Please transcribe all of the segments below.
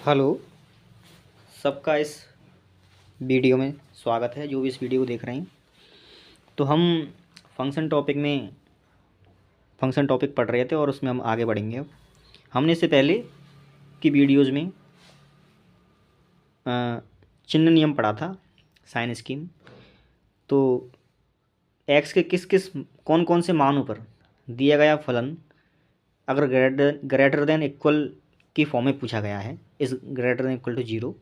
Hello. सबका इस video में स्वागत है, जो भी इस वीडियो को देख रहे हैं। तो हम फंक्शन टॉपिक में फंक्शन टॉपिक पढ़ रहे थे और उसमें हम आगे बढ़ेंगे। अब हमने इससे पहले की वीडियोज़ में चिन्ह नियम पढ़ा था, साइन स्कीम। तो एक्स के किस किस कौन कौन से मानों पर दिया गया फलन अगर ग्रेटर देन इक्वल की फॉर्म में पूछा गया है, इस ग्रेटर देन इक्वल टू 0,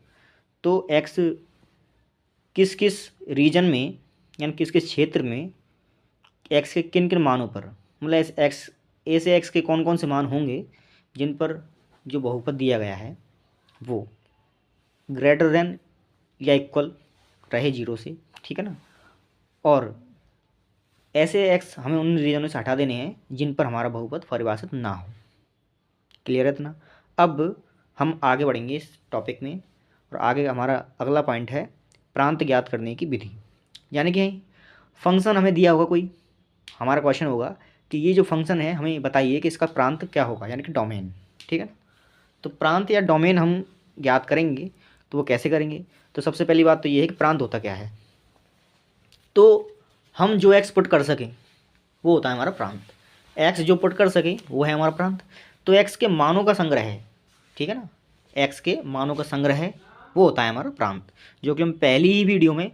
तो एक्स किस किस रीजन में यानी किस किस क्षेत्र में एक्स के किन किन मानों पर, मतलब इस एक्स ए से एक्स के कौन कौन से मान होंगे जिन पर जो बहुपद दिया गया है वो ग्रेटर देन या इक्वल रहे 0 से, ठीक है ना। और ऐसे एक्स हमें उन रीजनों से हटा देने हैं जिन पर हमारा बहुपद परिभाषित ना हो। क्लियर है इतना। अब हम आगे बढ़ेंगे इस टॉपिक में, और आगे हमारा अगला पॉइंट है प्रांत ज्ञात करने की विधि। यानी कि फंक्शन हमें दिया होगा कोई, हमारा क्वेश्चन होगा कि ये जो फंक्शन है हमें बताइए कि इसका प्रांत क्या होगा, यानी कि डोमेन, ठीक है। तो प्रांत या डोमेन हम ज्ञात करेंगे, तो वो कैसे करेंगे। तो सबसे पहली बात तो ये है कि प्रांत होता क्या है। तो हम जो एक्स पुट कर सकें वो होता है हमारा प्रांत। एक्स जो पुट कर सके वो है हमारा प्रांत। तो एक्स के मानों का संग्रह है, ठीक है ना। एक्स के मानों का संग्रह है, वो होता है हमारा प्रांत, जो कि हम पहली ही वीडियो में,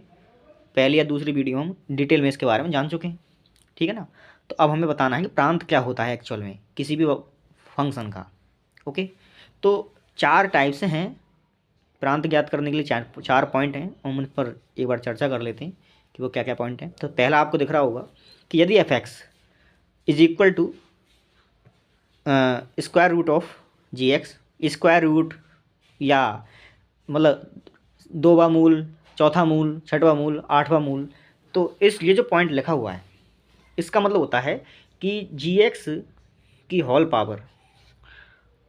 पहली या दूसरी वीडियो में हम डिटेल में इसके बारे में जान चुके हैं, ठीक है ना। तो अब हमें बताना है कि प्रांत क्या होता है एक्चुअल में किसी भी फंक्शन का। ओके, तो 4 टाइप से हैं प्रांत ज्ञात करने के लिए, चार पॉइंट हैं। हम उन पर एक बार चर्चा कर लेते हैं कि वो क्या क्या पॉइंट हैं। तो पहला आपको दिख रहा होगा कि यदि f x is equal to square root of g x, square root या मतलब 2वां मूल, चौथा मूल, छठवां मूल, 8वां मूल, तो इस ये जो पॉइंट लिखा हुआ है इसका मतलब होता है कि जी एक्स की होल पावर,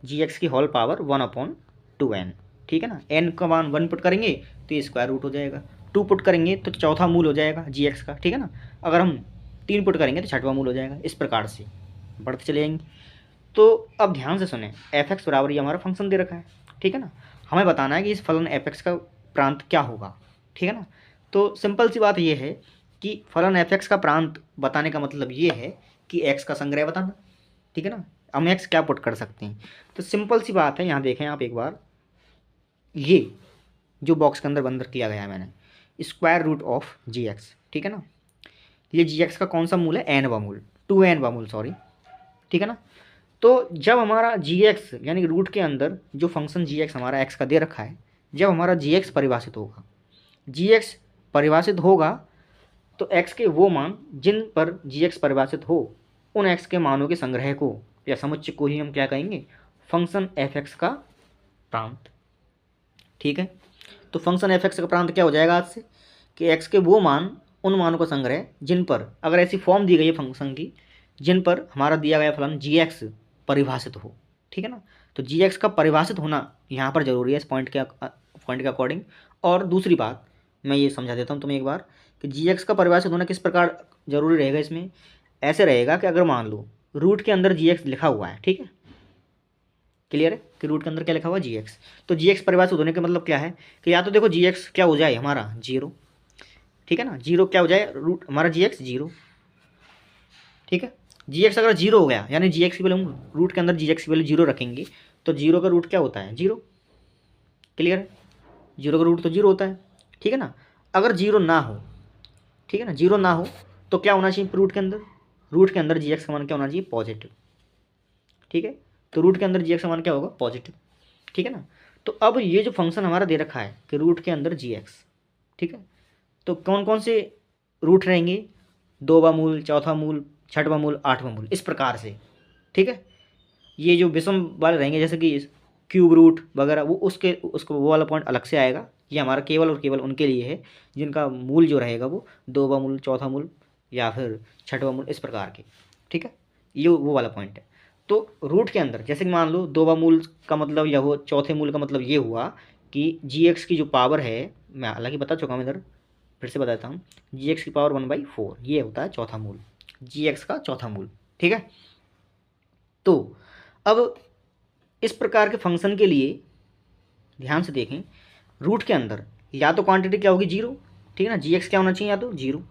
जी एक्स की होल पावर 1/2n, ठीक है ना। n का मान 1 पुट करेंगे तो ये स्क्वायर रूट हो जाएगा, 2 पुट करेंगे तो चौथा मूल हो जाएगा जी एक्स का, ठीक है ना। अगर हम 3 पुट करेंगे तो छठवां मूल हो जाएगा। इस प्रकार से बढ़ते चले जाएंगे। तो अब ध्यान से सुने, एफ एक्स बराबर ये हमारा फंक्शन दे रखा है, ठीक है ना। हमें बताना है कि इस फलन एफ एक्स का प्रांत क्या होगा, ठीक है ना। तो सिंपल सी बात ये है कि फलन एफ एक्स का प्रांत बताने का मतलब ये है कि एक्स का संग्रह बताना, ठीक है ना। हम एक्स क्या पुट कर सकते हैं, तो सिंपल सी बात है। यहाँ देखें आप एक बार, ये जो बॉक्स के अंदर बंद किया गया है मैंने, square root of g x, ठीक है ना। ये जी एक्स का कौन सा मूल है, एन वा मूल, 2n वा मूल, सॉरी, ठीक है ना। तो जब हमारा जी एक्स यानी कि रूट के अंदर जो फंक्शन जी एक्स हमारा एक्स का दे रखा है, जब हमारा जी एक्स परिभाषित होगा, जी एक्स परिभाषित होगा, तो एक्स के वो मान जिन पर जी एक्स परिभाषित हो, उन एक्स के मानों के संग्रह को या समुच्चय को ही हम क्या कहेंगे, फंक्शन एफ एक्स का प्रांत, ठीक है। तो फंक्शन एफ एक्स का प्रांत क्या हो जाएगा आज से, कि एक्स के वो मान, उन मानों का संग्रह जिन पर, अगर ऐसी फॉर्म दी गई है फंक्शन की, जिन पर हमारा दिया गया फलन जी एक्स परिभाषित हो, ठीक है ना। तो जी एक्स का परिभाषित होना यहाँ पर जरूरी है इस पॉइंट के अकॉर्डिंग। और दूसरी बात मैं ये समझा देता हूँ तुम्हें एक बार, कि जी एक्स का परिभाषित होना किस प्रकार जरूरी रहेगा इसमें। ऐसे रहेगा कि अगर मान लो रूट के अंदर जी एक्स लिखा हुआ है, ठीक है, क्लियर है कि रूट के अंदर क्या लिखा हुआ है, जी एक्स। तो जी एक्स परिभाषित होने का मतलब क्या है कि या तो देखो जी एक्स क्या हो जाए हमारा 0, ठीक है ना, 0 क्या हो जाए, रूट हमारा जी एक्स 0, ठीक है। जी एक्स अगर 0 हो गया यानी जी एक्स की वैल्यू, रूट के अंदर जी एक्स की वैल्यू 0 रखेंगे, तो 0 का रूट क्या होता है, 0, क्लियर है। 0 का रूट तो 0 होता है, ठीक है ना। अगर 0 ना हो, ठीक है ना, 0 ना हो तो क्या होना चाहिए रूट के अंदर, रूट के अंदर जी एक्स का मान क्या होना चाहिए, पॉजिटिव, ठीक है। तो रूट के अंदर जी एक्स का मान क्या होगा, पॉजिटिव, ठीक है ना। तो अब ये जो फंक्शन हमारा दे रखा है कि रूट के अंदर जी एक्स, ठीक है, तो कौन कौन से रूट रहेंगे, 2वां मूल, चौथा मूल, छठवां मूल, 8वां मूल, इस प्रकार से, ठीक है। ये जो विषम वाले रहेंगे जैसे कि क्यूब रूट वगैरह, वो उसको वो वाला पॉइंट अलग से आएगा। ये हमारा केवल और केवल उनके लिए है जिनका मूल जो रहेगा वो 2वां मूल, चौथा मूल या फिर छठवां मूल, इस प्रकार के, ठीक है। ये वो वाला पॉइंट है। तो रूट के अंदर जैसे कि मान लो 2वां मूल का मतलब या वो चौथे मूल का मतलब ये हुआ कि जी एक्स की जो पावर है, मैं हालांकि बता चुका हूँ, इधर फिर से बताता हूँ, जी एक्स की पावर 1/4 ये होता है चौथा मूल, जी एक्स का चौथा मूल, ठीक है। तो अब इस प्रकार के फंक्शन के लिए ध्यान से देखें, रूट के अंदर या तो क्वांटिटी क्या होगी 0, ठीक है ना, जी एक्स क्या होना चाहिए, या तो 0,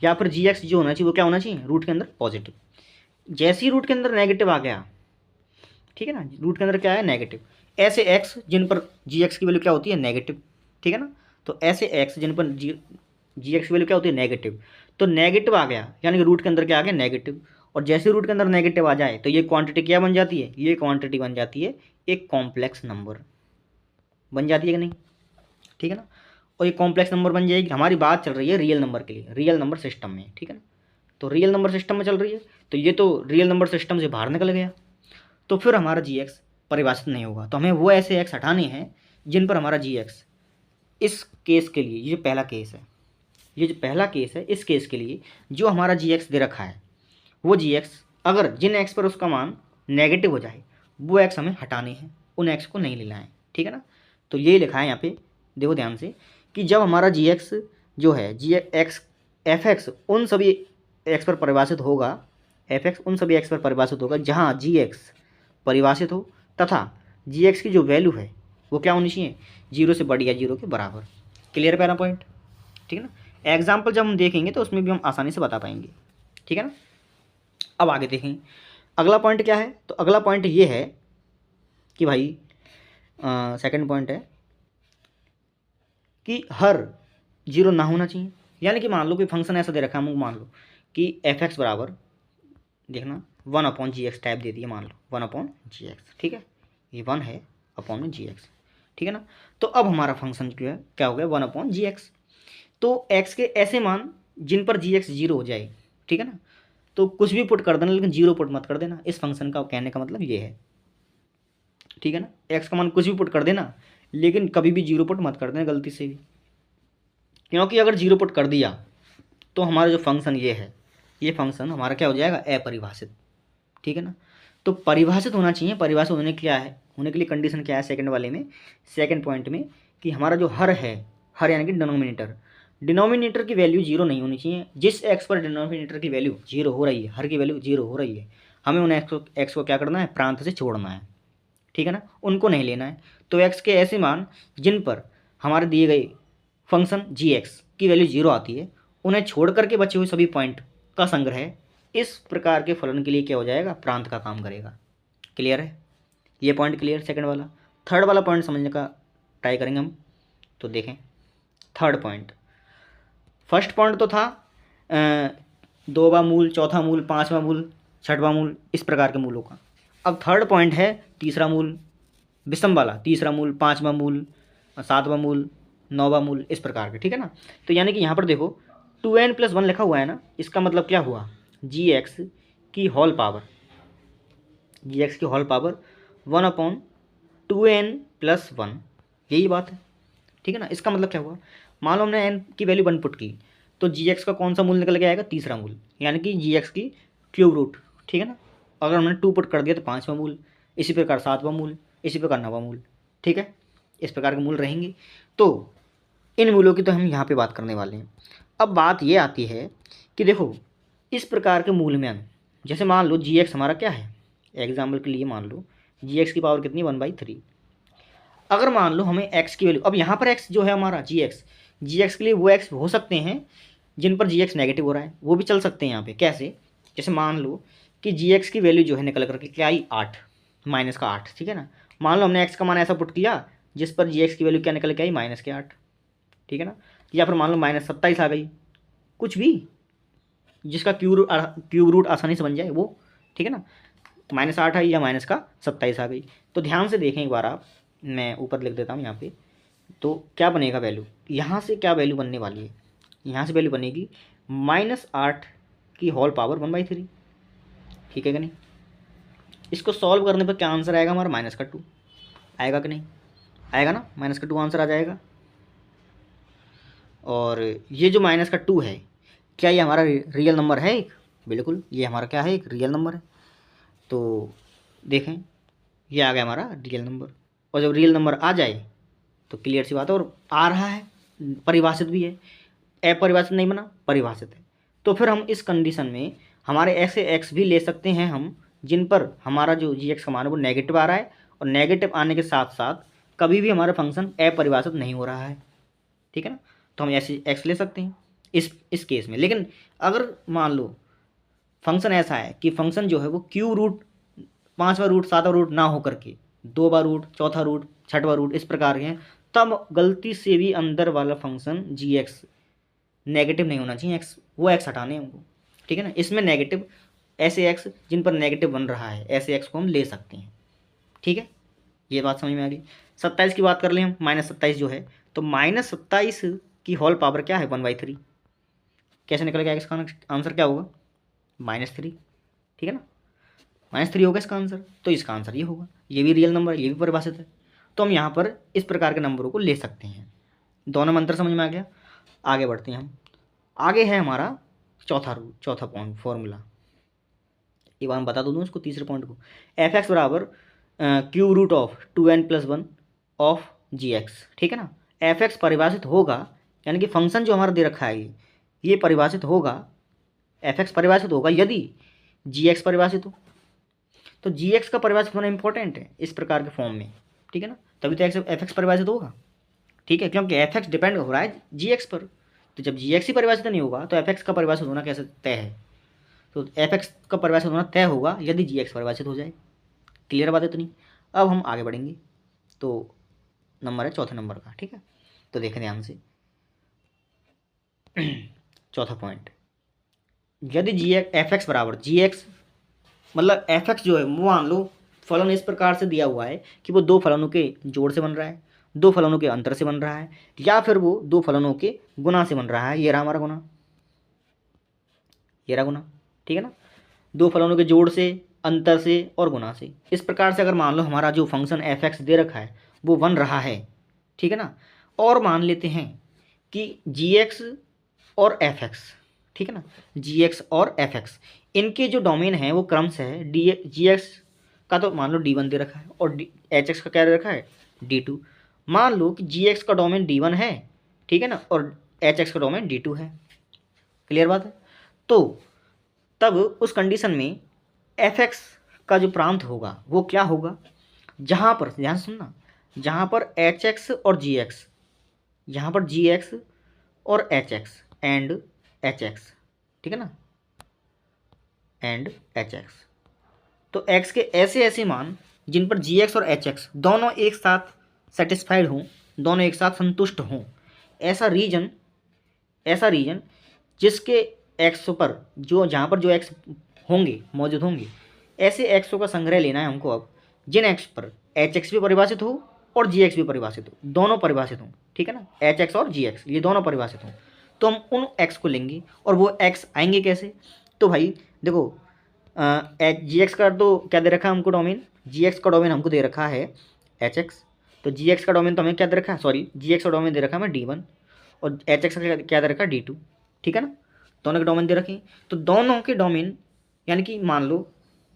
या फिर जी एक्स जो होना चाहिए वो क्या होना चाहिए रूट के अंदर पॉजिटिव। जैसे ही रूट के अंदर नेगेटिव आ गया, ठीक है ना, रूट के अंदर क्या है नेगेटिव, ऐसे एक्स जिन पर जी एक्स की वैल्यू क्या होती है नेगेटिव, ठीक है ना, तो ऐसे एक्स जिन पर जी एक्स की वैल्यू क्या होती है नेगेटिव, तो नेगेटिव आ गया यानी कि रूट के अंदर क्या आ गया नेगेटिव, और जैसे रूट के अंदर नेगेटिव आ जाए तो ये क्वांटिटी क्या बन जाती है, ये क्वांटिटी बन जाती है एक कॉम्प्लेक्स नंबर बन जाती है कि नहीं, ठीक है ना, और ये कॉम्प्लेक्स नंबर बन जाएगी। हमारी बात चल रही है रियल नंबर के लिए, रियल नंबर सिस्टम में, ठीक है ना, तो रियल नंबर सिस्टम में चल रही है, तो ये तो रियल नंबर सिस्टम से बाहर निकल गया, तो फिर हमारा जी एक्स परिभाषित नहीं होगा। तो हमें वो ऐसे एक्स हटाने हैं जिन पर हमारा जी एक्स, इस केस के लिए ये जो पहला केस है, ये जो पहला केस है, इस केस के लिए जो हमारा जी एक्स दे रखा है, वो जी एक्स अगर जिन एक्स पर उसका मान नेगेटिव हो जाए वो एक्स हमें हटाने हैं, उन एक्स को नहीं लेना है, ठीक है ना। तो ये लिखा है यहाँ पे, देखो ध्यान से, कि जब हमारा जी एक्स जो है जी एक्स एफ एक्स उन सभी एक्स पर परिभाषित होगा, एफ एक्स उन सभी एक्स पर परिभाषित होगा जहाँ जी एक्स परिभाषित हो, तथा जी एक्स की जो वैल्यू है वो क्या होनी चाहिए 0 से बड़ी या 0 के बराबर। क्लियर पहला पॉइंट, ठीक है ना। एग्जाम्पल जब हम देखेंगे तो उसमें भी हम आसानी से बता पाएंगे, ठीक है ना। अब आगे देखें अगला पॉइंट क्या है, तो अगला पॉइंट ये है कि भाई सेकंड पॉइंट है कि हर 0 ना होना चाहिए, यानी कि मान लो कोई फंक्शन ऐसा दे रखा है, मान लो कि एफ एक्स बराबर, देखना 1/g(x) टाइप दे दिया, मान लो 1/g(x), ठीक है, ये 1 है अपॉन में जी एक्स, ठीक है ना। तो अब हमारा फंक्शन जो है क्या हो गया 1/g(x), तो x के ऐसे मान जिन पर जी एक्स 0 हो जाए, ठीक है ना, तो कुछ भी पुट कर देना लेकिन 0 पुट मत कर देना, इस फंक्शन का कहने का मतलब ये है, ठीक है ना, x का मान कुछ भी पुट कर देना लेकिन कभी भी 0 पुट मत कर देना गलती से भी, क्योंकि अगर 0 पुट कर दिया तो हमारा जो फंक्शन ये है, ये फंक्शन हमारा क्या हो जाएगा अपरिभाषित, ठीक है ना। तो परिभाषित होना चाहिए, परिभाषित होने क्या है, होने के लिए कंडीशन क्या है सेकंड वाले में, सेकंड पॉइंट में, कि हमारा जो हर है, हर यानी कि डिनोमिनेटर, डिनोमिनेटर की वैल्यू 0 नहीं होनी चाहिए। जिस एक्स पर डिनोमिनेटर की वैल्यू 0 हो रही है, हर की वैल्यू 0 हो रही है, हमें उन एक्स को क्या करना है प्रांत से छोड़ना है, ठीक है ना, उनको नहीं लेना है। तो एक्स के ऐसे मान जिन पर हमारे दिए गए फंक्शन जी एक्स की वैल्यू 0 आती है, उन्हें छोड़ करके बचे हुए सभी पॉइंट का संग्रह इस प्रकार के फलन के लिए क्या हो जाएगा प्रांत का काम करेगा। क्लियर है, ये पॉइंट क्लियर सेकंड वाला। थर्ड वाला पॉइंट समझने का ट्राई करेंगे हम, तो देखें थर्ड पॉइंट, फर्स्ट पॉइंट तो था 2वां मूल, चौथा मूल, 5वां मूल, 6वां मूल, इस प्रकार के मूलों का। अब थर्ड पॉइंट है तीसरा मूल, विषम वाला, तीसरा मूल, 5वां मूल, 7वां मूल, 9वां मूल, इस प्रकार के, ठीक है ना। तो यानी कि यहाँ पर देखो 2n+1 लिखा हुआ है ना, इसका मतलब क्या हुआ जी एक्स की होल पावर, जी एक्स की होल पावर 1/2n+1, यही बात है, ठीक है ना। इसका मतलब क्या हुआ, मान लो हमने n की वैल्यू 1 पुट की, तो जी एक्स का कौन सा मूल निकल के आएगा तीसरा मूल, यानी कि जी एक्स की क्यूब रूट, ठीक है ना। अगर हमने 2 पुट कर दिया तो 5वां मूल, इसी प्रकार 7वां मूल, इसी प्रकार 9वां मूल, ठीक है, इस प्रकार के मूल रहेंगे। तो इन मूलों की तो हम यहाँ पे बात करने वाले हैं। अब बात ये आती है कि देखो इस प्रकार के मूल में जैसे मान लो जी एक्स हमारा क्या है, एग्जाम्पल के लिए मान लो जी एक्स की पावर कितनी 1/3। अगर मान लो हमें x की वैल्यू, अब यहाँ पर x जो है हमारा जी एक्स के लिए वो x हो सकते हैं जिन पर जी एक्स नेगेटिव हो रहा है, वो भी चल सकते हैं यहाँ पे। कैसे, जैसे मान लो कि जी एक्स की वैल्यू जो है निकल करके क्या आई 8, -8, ठीक है ना। मान लो हमने x का मान ऐसा पुट किया जिस पर जी एक्स की वैल्यू क्या निकल के आई -8, ठीक है ना। या फिर मान लो -27 आ गई, कुछ भी जिसका क्यूब रूट आसानी से बन जाए वो, ठीक है ना। -8 आई या -27 आ गई। तो ध्यान से देखें एक बार आप, मैं ऊपर लिख देता हूँ यहाँ पे, तो क्या बनेगा वैल्यू, यहाँ से क्या वैल्यू बनने वाली है, यहाँ से वैल्यू बनेगी -8 की होल पावर 1/3, ठीक है कि नहीं। इसको सॉल्व करने पर क्या आंसर आएगा हमारा -2 आएगा कि नहीं, आएगा ना, -2 आंसर आ जाएगा। और ये जो -2 है, क्या ये हमारा रियल नंबर है एक, बिल्कुल ये हमारा क्या है एक रियल नंबर है। तो देखें ये आ गया हमारा रियल नंबर, और जब रियल नंबर आ जाए तो क्लियर सी बात है, और आ रहा है परिभाषित भी है, अपरिभाषित नहीं बना, परिभाषित है। तो फिर हम इस कंडीशन में हमारे ऐसे एक्स भी ले सकते हैं हम जिन पर हमारा जो जी एक्स का मान है वो नेगेटिव आ रहा है, और नेगेटिव आने के साथ साथ कभी भी हमारा फंक्शन अपरिभाषित नहीं हो रहा है, ठीक है ना। तो हम ऐसे एक्स ले सकते हैं इस केस में। लेकिन अगर मान लो फंक्शन ऐसा है कि फंक्शन जो है वो क्यू रूट, 5वां रूट, 7वां रूट ना हो करके 2वां रूट, चौथा रूट, 6वां रूट इस प्रकार के हैं, तब गलती से भी अंदर वाला फंक्शन जी एक्स नेगेटिव नहीं होना चाहिए, एक्स वो एक्स हटाने हैं हमको, ठीक है ना। इसमें नेगेटिव ऐसे एक्स जिन पर नेगेटिव बन रहा है ऐसे एक्स को हम ले सकते हैं, ठीक है। ये बात समझ में आ गई। 27 की बात कर लें हम, -27 जो है, तो -27 की होल पावर क्या है 1/3। कैसे निकलेगा, इसका आंसर क्या होगा -3, ठीक है ना। -3 होगा इसका आंसर, तो इसका आंसर ये होगा। ये भी रियल नंबर है, ये भी परिभाषित है, तो हम यहाँ पर इस प्रकार के नंबरों को ले सकते हैं। दोनों में अंतर समझ में आ गया। आगे बढ़ते हैं हम। आगे है हमारा चौथा पॉइंट फॉर्मूला। एक बार हम बता दूँ इसको, तीसरे पॉइंट को। एफ एक्स बराबर cube root of 2n+1 of g x, ठीक है ना। एफ एक्स परिभाषित होगा, यानी कि फंक्शन जो हमारा दे रखा है ये परिभाषित होगा, एफ एक्स परिभाषित होगा यदि जी एक्स परिभाषित हो। तो जी एक्स का परिभाषित होना इंपॉर्टेंट है इस प्रकार के फॉर्म में, ठीक है ना, तभी तो एफ एक्स परिभाषित होगा, ठीक है, क्योंकि एफ एक्स डिपेंड हो रहा है जी एक्स पर। तो जब जी एक्स ही परिभाषित नहीं होगा तो एफ एक्स का परिभाषित होना कैसे तय है। तो एफ एक्स का परिभाषित होना तय होगा यदि जी एक्स परिभाषित हो जाए। क्लियर बात है इतनी। अब हम आगे बढ़ेंगे, तो नंबर है चौथे नंबर का, ठीक है। तो देखें ध्यान से चौथा पॉइंट, यदि जी एक्स एफ एक्स बराबर जी एक्स, मतलब एफ एक्स जो है वो मान लो फलन इस प्रकार से दिया हुआ है कि वो दो फलनों के जोड़ से बन रहा है, दो फलनों के अंतर से बन रहा है, या फिर वो दो फलनों के गुना से बन रहा है। ये रहा हमारा गुना, ये रहा गुना, ठीक है ना। दो फलनों के जोड़ से, अंतर से और गुना से, इस प्रकार से अगर मान लो हमारा जो फंक्शन एफ एक्स दे रखा है वो बन रहा है, ठीक है ना। और मान लेते हैं कि जी एक्स और एफ एक्स, ठीक है ना, जी एक्स और एफ एक्स इनके जो डोमेन है वो क्रमशः है डी जी एक्स का तो मान लो D1 दे रखा है और एच एक्स का क्या दे रखा है D2। मान लो कि जी एक्स का डोमेन D1 है, ठीक है ना, और एच एक्स का डोमेन D2 है। क्लियर बात है। तो तब उस कंडीशन में एफ एक्स का जो प्रांत होगा वो क्या होगा, जहाँ पर ध्यान सुनना, जहाँ पर एच एक्स और जी एक्स, यहाँ पर जी एक्स और H x and H x, ठीक है ना, एंड एच एक्स, तो x के ऐसे ऐसे मान जिन पर जी एक्स और एच एक्स दोनों एक साथ सेटिस्फाइड हों, दोनों एक साथ संतुष्ट हों, ऐसा रीजन जिसके एक्स पर जो जहाँ पर जो एक्स होंगे मौजूद होंगे, ऐसे एक्सों का संग्रह लेना है हमको अब, जिन एक्स पर एच एक्स भी परिभाषित हो और जी एक्स भी परिभाषित हो, दोनों परिभाषित हों, ठीक है ना, एच एक्स और जी एक्स ये दोनों परिभाषित हों। तो हम उन एक्स को लेंगे और वो एक्स आएंगे कैसे। तो भाई देखो, जी एक्स का तो क्या दे रखा है हमको डोमेन, जी एक्स का डोमेन हमको दे रखा है एच एक्स, तो जी एक्स का डोमेन तो हमें क्या दे रखा है, सॉरी जी एक्स का डोमेन दे रखा है हमें D1 और एच एक्स का क्या दे रखा है D2, ठीक है ना, दोनों के डोमेन दे रखे। तो दोनों के डोमेन यानी कि मान लो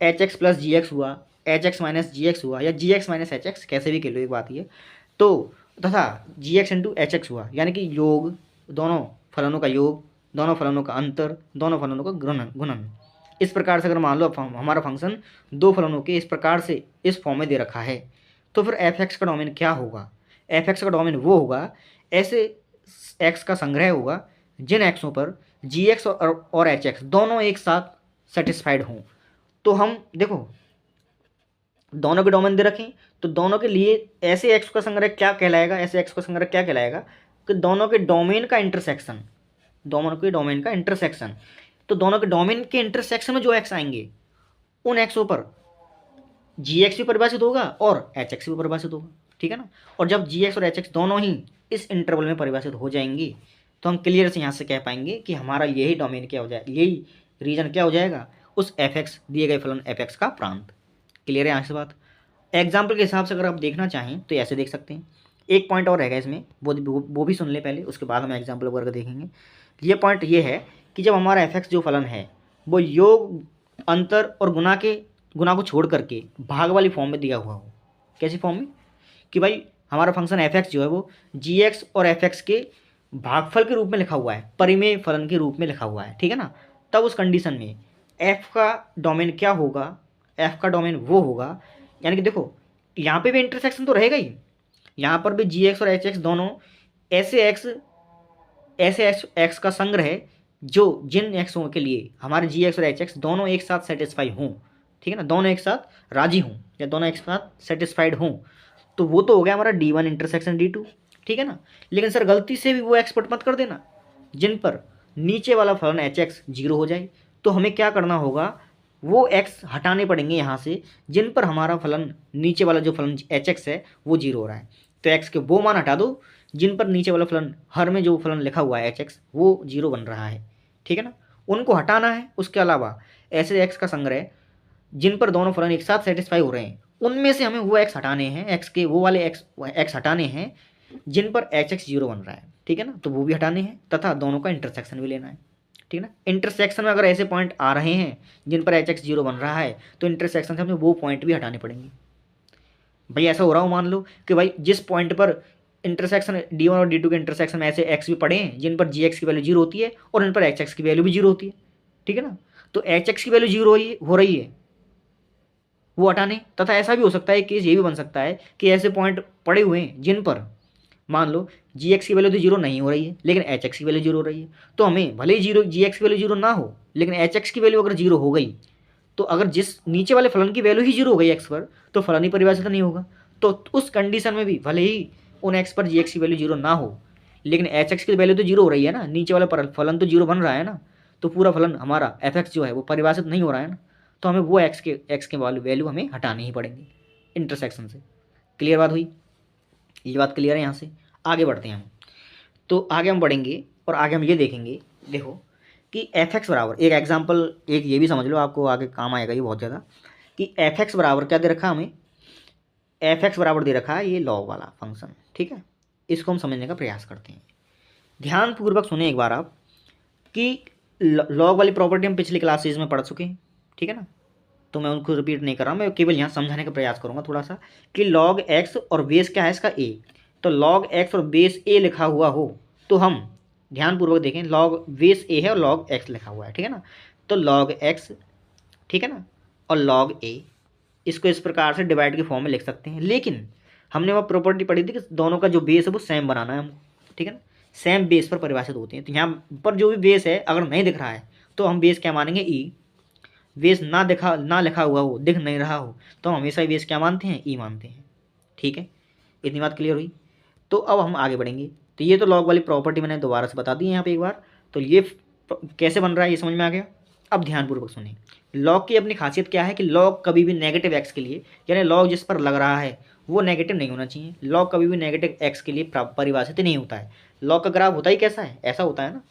एच एक्स प्लस जी एक्स हुआ, एच एक्स माइनस जी एक्स हुआ, या जी एक्स माइनस एच एक्स, कैसे भी कह लो एक बात ये, तो तथा जी एक्स इंटू एच एक्स हुआ, यानी कि योग, दोनों फलनों का योग, दोनों फलनों का अंतर, दोनों फलनों का गुणन। इस प्रकार से अगर मान लो हमारा फंक्शन दो फलनों के इस प्रकार से इस फॉर्म में दे रखा है, तो फिर एफ एक्स का डोमेन क्या होगा, एफ एक्स का डोमेन वो होगा ऐसे एक्स का संग्रह होगा जिन एक्सों पर जी एक्स और एच एक्स दोनों एक साथ सेटिस्फाइड हों। तो हम देखो दोनों के डोमेन दे रखें, तो दोनों के लिए ऐसे एक्स का संग्रह क्या कहलाएगा, ऐसे एक्स का संग्रह क्या कहलाएगा कि दोनों के डोमेन का इंटरसेक्शन, दोनों के डोमेन का इंटरसेक्शन। तो दोनों के डोमेन के इंटरसेक्शन में जो एक्स आएंगे उन एक्सों पर जी एक्स भी परिभाषित होगा और एच एक्स भी परिभाषित होगा, ठीक है ना। और जब जी एक्स और एच एक्स दोनों ही इस इंटरवल में परिभाषित हो जाएंगी तो हम क्लियर से यहाँ से कह पाएंगे कि हमारा यही डोमेन क्या हो जाएगा, यही रीजन क्या हो जाएगा, उस एफ एक्स दिए गए फलन एफ एक्स का प्रांत। क्लियर है यहाँ से बात। एग्जाम्पल के हिसाब से अगर आप देखना चाहें तो ऐसे देख सकते हैं। एक पॉइंट और रहेगा इसमें, वो भी सुन ले पहले, उसके बाद हम एग्जाम्पल वगैरह देखेंगे। ये पॉइंट ये है कि जब हमारा एफ एक्स जो फलन है वो योग, अंतर और गुना को छोड़ करके भाग वाली फॉर्म में दिया हुआ हो। कैसी फॉर्म में कि भाई हमारा फंक्शन एफ एक्स जो है वो जी एक्स और एफ एक्स के भागफल के रूप में लिखा हुआ है, परिमेय फलन के रूप में लिखा हुआ है, ठीक है ना। तब उस कंडीशन में एफ का डोमेन क्या होगा, एफ का डोमेन वो होगा, यानी कि देखो यहाँ पे भी इंटरसेक्शन तो रहेगा ही, यहाँ पर भी जी एक्स और एच एक्स दोनों ऐसे एक्स का संग्रह है जो जिन एक्सों के लिए हमारे जी एक्स और एच एक्स दोनों एक साथ सेटिस्फाई हों, ठीक है ना, दोनों एक साथ राजी हों या दोनों एक साथ सेटिस्फाइड हों, तो वो तो हो गया हमारा D1 इंटरसेक्शन D2, ठीक है ना। लेकिन सर गलती से भी वो एक्सपर्ट मत कर देना जिन पर नीचे वाला फलन एच एक्स जीरो हो जाए। तो हमें क्या करना होगा, वो एक्स हटाने पड़ेंगे यहाँ से जिन पर हमारा फलन नीचे वाला जो फलन एच एक्स है वो जीरो हो रहा है। तो एक्स के वो मान हटा दो जिन पर नीचे वाला फलन हर में जो फलन लिखा हुआ है एच एक्स वो जीरो बन रहा है, ठीक है ना, उनको हटाना है। उसके अलावा ऐसे एक्स का संग्रह जिन पर दोनों फलन एक साथ सेटिस्फाई हो रहे हैं उनमें से हमें वो एक्स हटाने हैं, एक्स के वो वाले एक्स हटाने हैं जिन पर एच एक्स जीरो बन रहा है, ठीक है ना, तो वो भी हटाने हैं तथा दोनों का इंटरसेक्शन भी लेना है, ठीक है ना। इंटरसेक्शन में अगर ऐसे पॉइंट आ रहे हैं जिन पर एच एक्स जीरो बन रहा है तो इंटरसेक्शन से हमें वो पॉइंट भी हटाने पड़ेंगे। भाई ऐसा हो रहा हो मान लो कि भाई जिस पॉइंट पर इंटरसेक्शन D1 और D2 के इंटरसेक्शन में ऐसे एक्स भी पड़े हैं जिन पर जी एक्स की वैल्यू जीरो होती है और इन पर एच एक्स की वैल्यू भी जीरो होती है, ठीक है ना, तो एच एक्स की वैल्यू जीरो हो रही है वो हटाने। तथा ऐसा भी हो सकता है, केस ये भी बन सकता है कि ऐसे पॉइंट पड़े हुए हैं जिन पर मान लो जी एक्स की वैल्यू तो जीरो नहीं हो रही है लेकिन एच एक्स की वैल्यू जीरो हो रही है, तो हमें भले ही जीरो जी एक्स की वैल्यू जीरो ना हो लेकिन एच एक्स की वैल्यू अगर जीरो हो गई तो अगर जिस नीचे वाले फलन की वैल्यू ही जीरो हो गई एक्स पर तो फलन ही परिभाषित नहीं होगा। तो उस कंडीशन में भी भले ही उन एक्स पर जी एक्स की वैल्यू जीरो ना हो लेकिन एच एक्स की वैल्यू तो जीरो हो रही है ना, नीचे वाला फलन तो जीरो बन रहा है ना, तो पूरा फलन हमारा एफ एक्स जो है वो परिभाषित नहीं हो रहा है ना, तो हमें वो एक्स के वैल्यू हमें हटानी ही पड़ेंगी इंटरसेक्शन से। क्लियर बात हुई, ये बात क्लियर है। यहाँ से आगे बढ़ते हैं हम, तो आगे हम बढ़ेंगे और आगे हम ये देखेंगे, देखो कि एफ एक्स बराबर एक एग्जाम्पल, एक ये भी समझ लो आपको आगे काम आएगा ये बहुत ज़्यादा, कि एफ एक्स बराबर क्या दे रखा हमें, एफ एक्स बराबर दे रखा है ये लॉग वाला फंक्शन, ठीक है। इसको हम समझने का प्रयास करते हैं, ध्यानपूर्वक सुने एक बार आप कि लॉग वाली प्रॉपर्टी हम पिछली क्लासेज में पढ़ चुके हैं, ठीक है ना, तो मैं उनको रिपीट नहीं कर रहा हूँ, मैं केवल यहाँ समझाने का प्रयास करूँगा थोड़ा सा कि लॉग एक्स और बेस क्या है इसका ए, तो लॉग एक्स और बेस ए लिखा हुआ हो तो हम ध्यानपूर्वक देखें लॉग बेस ए है और लॉग एक्स लिखा हुआ है, ठीक है ना, तो लॉग एक्स, ठीक है ना, और लॉग ए, इसको इस प्रकार से डिवाइड के फॉर्म में लिख सकते हैं। लेकिन हमने वह प्रॉपर्टी पढ़ी थी कि दोनों का जो बेस है वो सेम बनाना है हमको, ठीक है ना, सेम बेस पर परिभाषित होते हैं। तो यहाँ पर जो भी बेस है अगर नहीं दिख रहा है तो हम बेस क्या मानेंगे ई, बेस ना लिखा हुआ हो, दिख नहीं रहा हो तो हम हमेशा बेस क्या मानते हैं, ई मानते हैं, ठीक है। इतनी बात क्लियर हुई, तो अब हम आगे बढ़ेंगे। तो ये तो लॉग वाली प्रॉपर्टी मैंने दोबारा से बता दी है यहाँ पे एक बार, तो ये कैसे बन रहा है ये समझ में आ गया। अब ध्यानपूर्वक सुनिए, लॉग की अपनी खासियत क्या है कि लॉग कभी भी नेगेटिव एक्स के लिए, यानी लॉग जिस पर लग रहा है वो नेगेटिव नहीं होना चाहिए, लॉग कभी भी नेगेटिव एक्स के लिए परिभाषित नहीं होता है। लॉग का ग्राफ होता ही कैसा है, ऐसा होता है ना,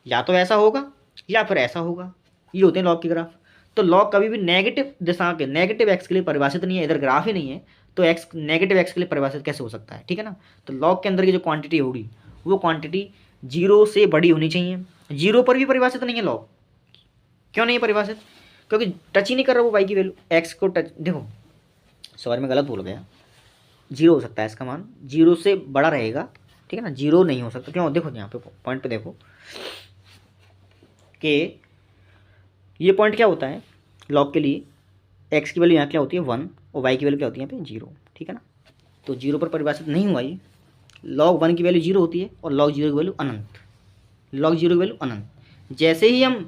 या तो ऐसा होगा या फिर ऐसा होगा, ये होते हैं लॉग के ग्राफ। तो लॉग कभी भी नेगेटिव दिशा के, नेगेटिव एक्स के लिए परिभाषित नहीं है, इधर ग्राफ ही नहीं है तो एक्स नेगेटिव एक्स के लिए परिभाषित कैसे हो सकता है, ठीक है ना। तो लॉग के अंदर की जो क्वांटिटी होगी वो क्वांटिटी जीरो से बड़ी होनी चाहिए। जीरो पर भी परिभाषित नहीं है लॉग, क्यों नहीं परिभाषित, क्योंकि टच ही नहीं कर रहा वो वाई की वैल्यू, एक्स को टच, देखो सॉरी मैं गलत बोल गया, जीरो हो सकता है इसका मान, जीरो से बड़ा रहेगा, ठीक है ना, जीरो नहीं हो सकता। क्यों, देखो यहाँ पे पॉइंट पे देखो कि ये पॉइंट क्या होता है लॉग के लिए, एक्स की वैल्यू यहाँ क्या होती है 1 और वाई की वैल्यू क्या होती है यहाँ पे 0, ठीक है ना, तो 0 पर परिभाषित नहीं हुआ ये, लॉग 1 की वैल्यू 0 होती है और लॉग 0 की वैल्यू अनंत, लॉग 0 की वैल्यू अनंत। जैसे ही हम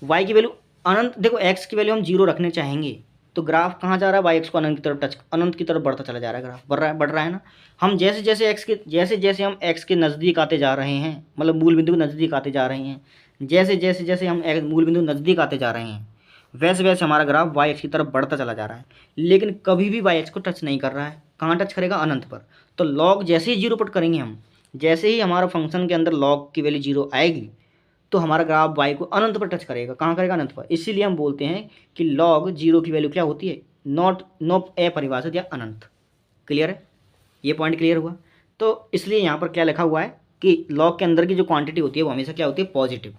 वाई की वैल्यू अनंत, देखो एक्स की वैल्यू हम 0 रखने चाहेंगे तो ग्राफ कहाँ जा रहा है, वाई एक्स को अनंत की तरफ अनंत की तरफ बढ़ता चला जा रहा है, ग्राफ बढ़ रहा है ना। हम जैसे जैसे हम एक्स के नज़दीक आते जा रहे हैं, मतलब मूल बिंदु के नज़दीक आते जा रहे हैं, जैसे हम मूल बिंदु नज़दीक आते जा रहे हैं वैसे वैसे हमारा ग्राफ वाई एक्स की तरफ बढ़ता चला जा रहा है, लेकिन कभी भी वाई एक्स को टच नहीं कर रहा है। कहाँ टच करेगा, अनंत पर। तो लॉग जैसे ही 0 पुट करेंगे हम, जैसे ही हमारा फंक्शन के अंदर लॉग की वैल्यू 0 आएगी तो हमारा ग्राफ वाई को अनंत पर टच करेगा। कहाँ करेगा, अनंत पर। इसीलिए हम बोलते हैं कि लॉग 0 की वैल्यू क्या होती है, नॉट अपरिभाषित या अनंत। क्लियर है, ये पॉइंट क्लियर हुआ। तो इसलिए यहाँ पर क्या लिखा हुआ है कि लॉग के अंदर की जो क्वांटिटी होती है वो हमेशा क्या होती है, पॉजिटिव,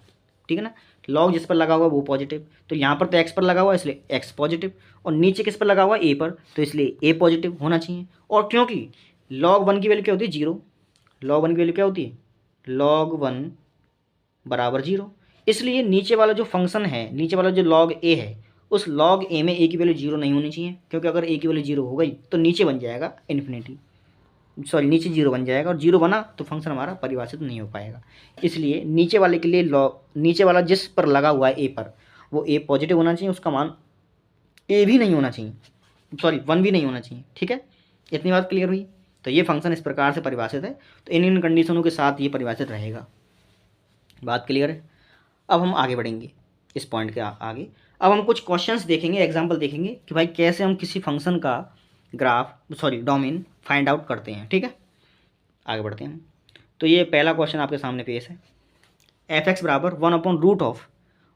ठीक है ना। लॉग जिस पर लगा हुआ वो पॉजिटिव, तो यहाँ पर तो एक्स पर लगा हुआ इसलिए एक्स पॉजिटिव, और नीचे किस पर लगा हुआ ए पर, तो इसलिए ए पॉजिटिव होना चाहिए। और क्योंकि log 1 की वैल्यू क्या होती है 0, log 1 की वैल्यू क्या होती है, log 1 बराबर 0, इसलिए नीचे वाला जो फंक्शन है, नीचे वाला जो log a है, उस log a में a की वैल्यू 0 नहीं होनी चाहिए, क्योंकि अगर a की वैल्यू 0 हो गई तो नीचे बन जाएगा इन्फिनिटी, सॉरी नीचे जीरो बन जाएगा, और जीरो बना तो फंक्शन हमारा परिभाषित नहीं हो पाएगा। इसलिए नीचे वाले के लिए नीचे वाला जिस पर लगा हुआ है ए पर, वो ए पॉजिटिव होना चाहिए, उसका मान ए भी नहीं होना चाहिए, सॉरी 1 भी नहीं होना चाहिए। ठीक है, इतनी बात क्लियर हुई। तो ये फंक्शन इस प्रकार से परिभाषित है, तो इन कंडीशनों के साथ ये परिभाषित रहेगा। बात क्लियर है। अब हम आगे बढ़ेंगे इस पॉइंट के आगे। अब हम कुछ क्वेश्चंस देखेंगे, एग्जांपल देखेंगे कि भाई कैसे हम किसी फंक्शन का डोमेन फाइंड आउट करते हैं। ठीक है, आगे बढ़ते हैं। तो ये पहला क्वेश्चन आपके सामने पेश है, एफ एक्स बराबर 1/√ऑफ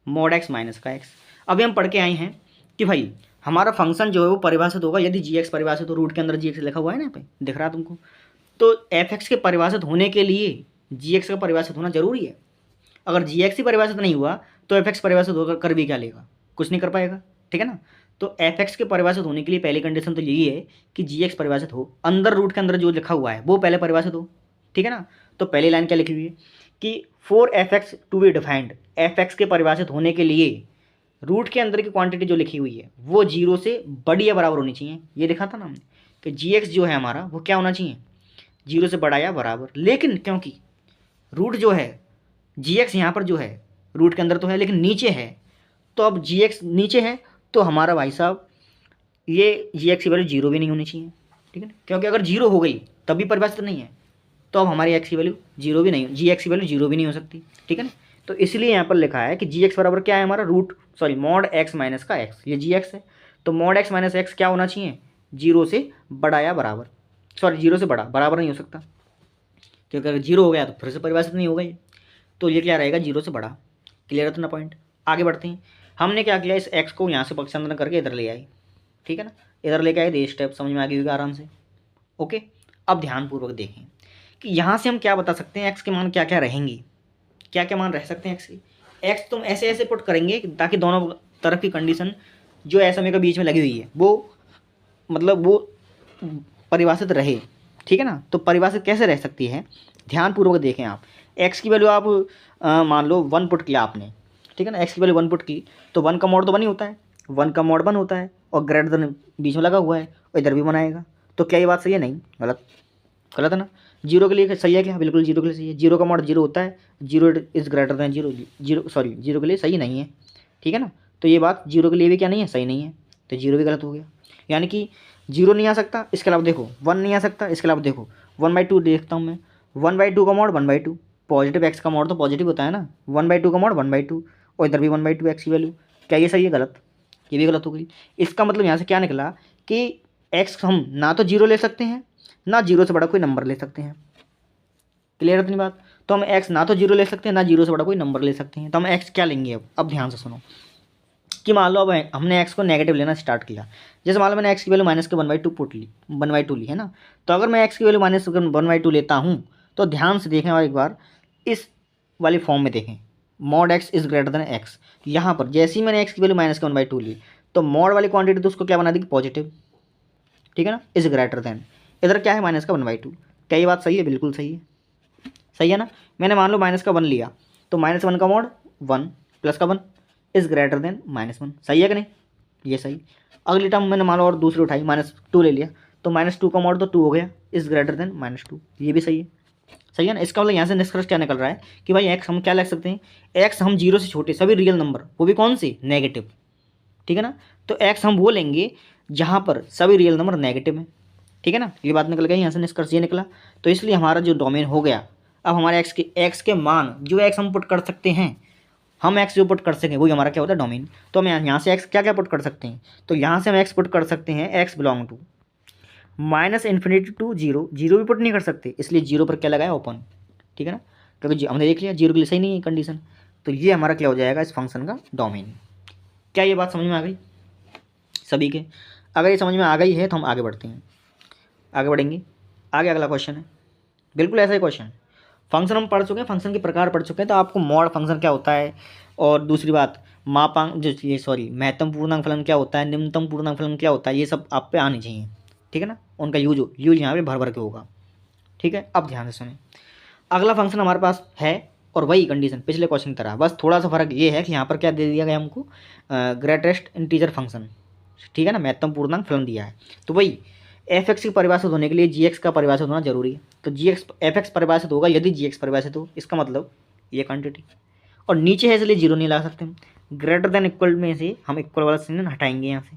mod x माइनस का एक्स। अभी हम पढ़ के आए हैं कि भाई हमारा फंक्शन जो है वो परिभाषित होगा यदि जी एक्स परिभाषित हो, रूट के अंदर जी एक्स लिखा हुआ है ना, यहाँ पे दिख रहा है तुमको। तो एफ एक्स के परिभाषित होने के लिए जी एक्स का परिभाषित होना जरूरी है। अगर जी एक्स ही परिभाषित नहीं हुआ तो एफ एक्स परिभाषित होकर कर भी क्या लेगा, कुछ नहीं कर पाएगा। ठीक है ना, तो एफ एक्स के परिभाषित होने के लिए पहली कंडीशन तो यही है कि जी एक्स परिभाषित हो, अंदर रूट के अंदर जो लिखा हुआ है वो पहले परिभाषित हो। ठीक है ना, तो पहली लाइन क्या लिखी हुई है कि for f x to be defined, f x के परिभाषित होने के लिए रूट के अंदर की क्वांटिटी जो लिखी हुई है वो जीरो से बड़ी या बराबर होनी चाहिए। ये लिखा था ना हमने कि जी एक्स जो है हमारा वो क्या होना चाहिए, जीरो से बड़ा या बराबर। लेकिन क्योंकि रूट जो है जी एक्स यहाँ पर जो है रूट के अंदर तो है लेकिन नीचे है, तो अब जी एक्स नीचे है तो हमारा भाई साहब ये जी एक्स की वैल्यू जीरो भी नहीं होनी चाहिए। ठीक है ना, क्योंकि अगर जीरो हो गई तब भी परिभाषित नहीं है, तो अब हमारी एक्स की वैल्यू जीरो भी नहीं, जी एक्स की वैल्यू जीरो भी नहीं हो सकती। ठीक है ना, तो इसलिए यहाँ पर लिखा है कि जी एक्स बराबर क्या है हमारा mod x माइनस का एक्स, ये जी एक्स है। तो mod x माइनस एक्स क्या होना चाहिए, जीरो से बड़ा या बराबर, सॉरी जीरो से बड़ा, बराबर नहीं हो सकता क्योंकि अगर जीरो हो गया तो फिर से परिभाषित नहीं होगा ये, तो ये क्या रहेगा, जीरो से बड़ा। क्लियर है तो ना पॉइंट। आगे बढ़ते हैं। हमने क्या किया, इस एक्स को यहाँ से पक्षांतरण करके इधर ले आए। ठीक है ना, इधर लेके आए, ये स्टेप समझ में आ गई होगी आराम से। ओके, अब ध्यानपूर्वक देखें कि यहाँ से हम क्या बता सकते हैं, एक्स के मान क्या क्या रहेंगे, क्या क्या मान रह सकते हैं एक्स के। एक्स तुम ऐसे ऐसे पुट करेंगे ताकि दोनों तरफ की कंडीशन जो एस एम ए के बीच में लगी हुई है वो मतलब वो परिभाषित रहे। ठीक है ना, तो परिभाषित कैसे रह सकती है, ध्यानपूर्वक देखें आप। एक्स की वैल्यू आप मान लो 1 पुट किया आपने। ठीक है ना, एक्स की वैल्यू 1 पुट की तो 1 का मॉड तो 1 ही होता है, 1 का मॉड 1 होता है और ग्रेटर देन बीच में लगा हुआ है और इधर भी बनाएगा। तो क्या ये बात सही है, नहीं गलत, गलत है ना। जीरो के लिए सही है क्या, बिल्कुल जीरो के लिए सही है। जीरो का मॉड जीरो होता है, zero is greater than zero, zero के लिए सही नहीं है। ठीक है ना, तो ये बात जीरो के लिए भी क्या नहीं है, सही नहीं है, तो जीरो भी गलत हो गया। यानी कि जीरो नहीं आ सकता, इसके अलावा देखो 1 नहीं आ सकता, इसके अलावा देखो 1/2 देखता हूँ मैं, 1/2 का मॉड 1/2, पॉजिटिव एक्स का मॉड तो पॉजिटिव होता है ना, 1/2 का मॉड 1/2 और इधर भी 1/2 एक्स की वैल्यू, क्या ये सही है, गलत, ये भी गलत हो गई। इसका मतलब यहाँ से क्या निकला कि एक्स हम ना तो जीरो ले सकते हैं ना जीरो से बड़ा कोई नंबर ले सकते हैं। क्लियर है इतनी बात। तो हम एक्स ना तो जीरो ले सकते हैं ना जीरो से बड़ा कोई नंबर ले सकते हैं। तो हम एक्स क्या लेंगे, अब ध्यान से सुनो कि मान लो अब हमने एक्स को नेगेटिव लेना स्टार्ट किया। जैसे मान लो मैंने एक्स की वैल्यू माइनस के 1/2 पुट ली, 1/2 ली है ना, तो अगर मैं एक्स की वैल्यू माइनस 1/2 लेता हूँ तो ध्यान से देखें और एक बार इस वाली फॉर्म में देखें, mod x is greater than x. यहाँ पर जैसे ही मैंने एक्स की वैल्यू माइनस के 1/2 ली तो मॉड वाली क्वांटिटी तो उसको क्या बना दी, पॉजिटिव। ठीक है ना, इज़ ग्रेटर देन, इधर क्या है माइनस का 1/2। क्या ये बात सही है, बिल्कुल सही है, सही है ना। मैंने मान लो माइनस का 1 लिया तो -1 का मॉड 1 प्लस का 1 इज़ ग्रेटर देन -1, सही है कि नहीं, ये सही। अगली टर्म मैंने मान लो और दूसरी उठाई, -2 ले लिया तो -2 का मॉड तो 2 हो गया, इज़ ग्रेटर देन -2, ये भी सही है, सही है ना। इसका मतलब यहाँ से निष्कर्ष क्या निकल रहा है कि भाई एक्स हम क्या लिख सकते हैं, एक्स हम जीरो से छोटे सभी रियल नंबर, वो भी कौन से, नेगेटिव। ठीक है ना, तो एक्स हम वो लेंगे जहाँ पर सभी रियल नंबर नेगेटिव हैं। ठीक है ना, ये बात निकल गई, यहाँ से निष्कर्ष ये निकला। तो इसलिए हमारा जो डोमेन हो गया, अब हमारे एक्स के मान जो एक्स हम पुट कर सकते हैं, हम एक्स जो पुट कर सकें वही हमारा क्या होता है, डोमेन। तो हम यहाँ से एक्स क्या क्या पुट कर सकते हैं, तो यहाँ से हम एक्स पुट कर सकते हैं, x belong to -∞ to zero, zero भी पुट नहीं कर सकते इसलिए जीरो पर क्या लगाया, ओपन। ठीक है ना, क्योंकि हमने देख लिया जीरो के लिए सही नहीं है कंडीशन, तो ये हमारा क्या हो जाएगा, इस फंक्शन का डोमेन। क्या ये बात समझ में आ गई सभी के? अगर ये समझ में आ गई है तो हम आगे बढ़ते हैं, आगे बढ़ेंगे। आगे अगला क्वेश्चन है, बिल्कुल ऐसा ही क्वेश्चन। फंक्शन हम पढ़ चुके हैं, फंक्शन के प्रकार पढ़ चुके हैं, तो आपको मॉड फंक्शन क्या होता है, और दूसरी बात मापांक जो ये महत्तम पूर्णांक फलन क्या होता है, निम्नतम पूर्णांक फलन क्या होता है, ये सब आप पे आनी चाहिए। ठीक है ना, उनका यूज यहाँ पे भर भर के होगा। ठीक है, अब ध्यान से सुने। अगला फंक्शन हमारे पास है और वही कंडीशन पिछले क्वेश्चन की तरह, बस थोड़ा सा फर्क ये है कि यहाँ पर क्या दे दिया गया हमको, ग्रेटेस्ट इंटीजर फंक्शन। ठीक है ना, महत्तम पूर्णांक फलन दिया है, तो वही एफ एक्स की परिभाषित होने के लिए जी एक्स का परिभाषित होना जरूरी है। तो जी एक्स एफ एक्स परिभाषित होगा यदि जी एक्स परिभाषित हो, इसका मतलब ये क्वांटिटी, और नीचे है इसलिए जीरो नहीं ला सकते हम। ग्रेटर देन इक्वल में से हम इक्वल वाला चिन्ह हटाएंगे, यहाँ से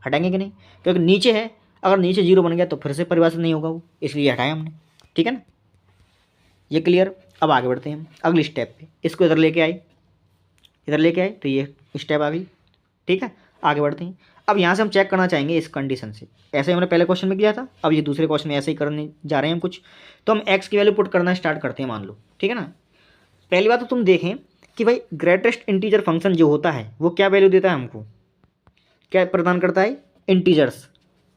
हटाएंगे कि नहीं, क्योंकि नीचे है, अगर नीचे जीरो बन गया तो फिर से परिभाषित नहीं होगा वो, इसलिए हटाया हमने। ठीक है ना, ये क्लियर। अब आगे बढ़ते हैं हम अगली स्टेप पे, इसको इधर लेके आए, इधर लेके आए तो ये स्टेप आ गई। ठीक है, आगे बढ़ते हैं। अब यहाँ से हम चेक करना चाहेंगे इस कंडीशन से, ऐसे ही हमने पहले क्वेश्चन में किया था, अब ये दूसरे क्वेश्चन में ऐसे ही करने जा रहे हैं हम कुछ। तो हम एक्स की वैल्यू पुट करना स्टार्ट करते हैं, मान लो। ठीक है ना, पहली बात तो तुम देखें कि भाई ग्रेटेस्ट इंटीजर फंक्शन जो होता है वो क्या वैल्यू देता है हमको, क्या प्रदान करता है, इंटीजर्स,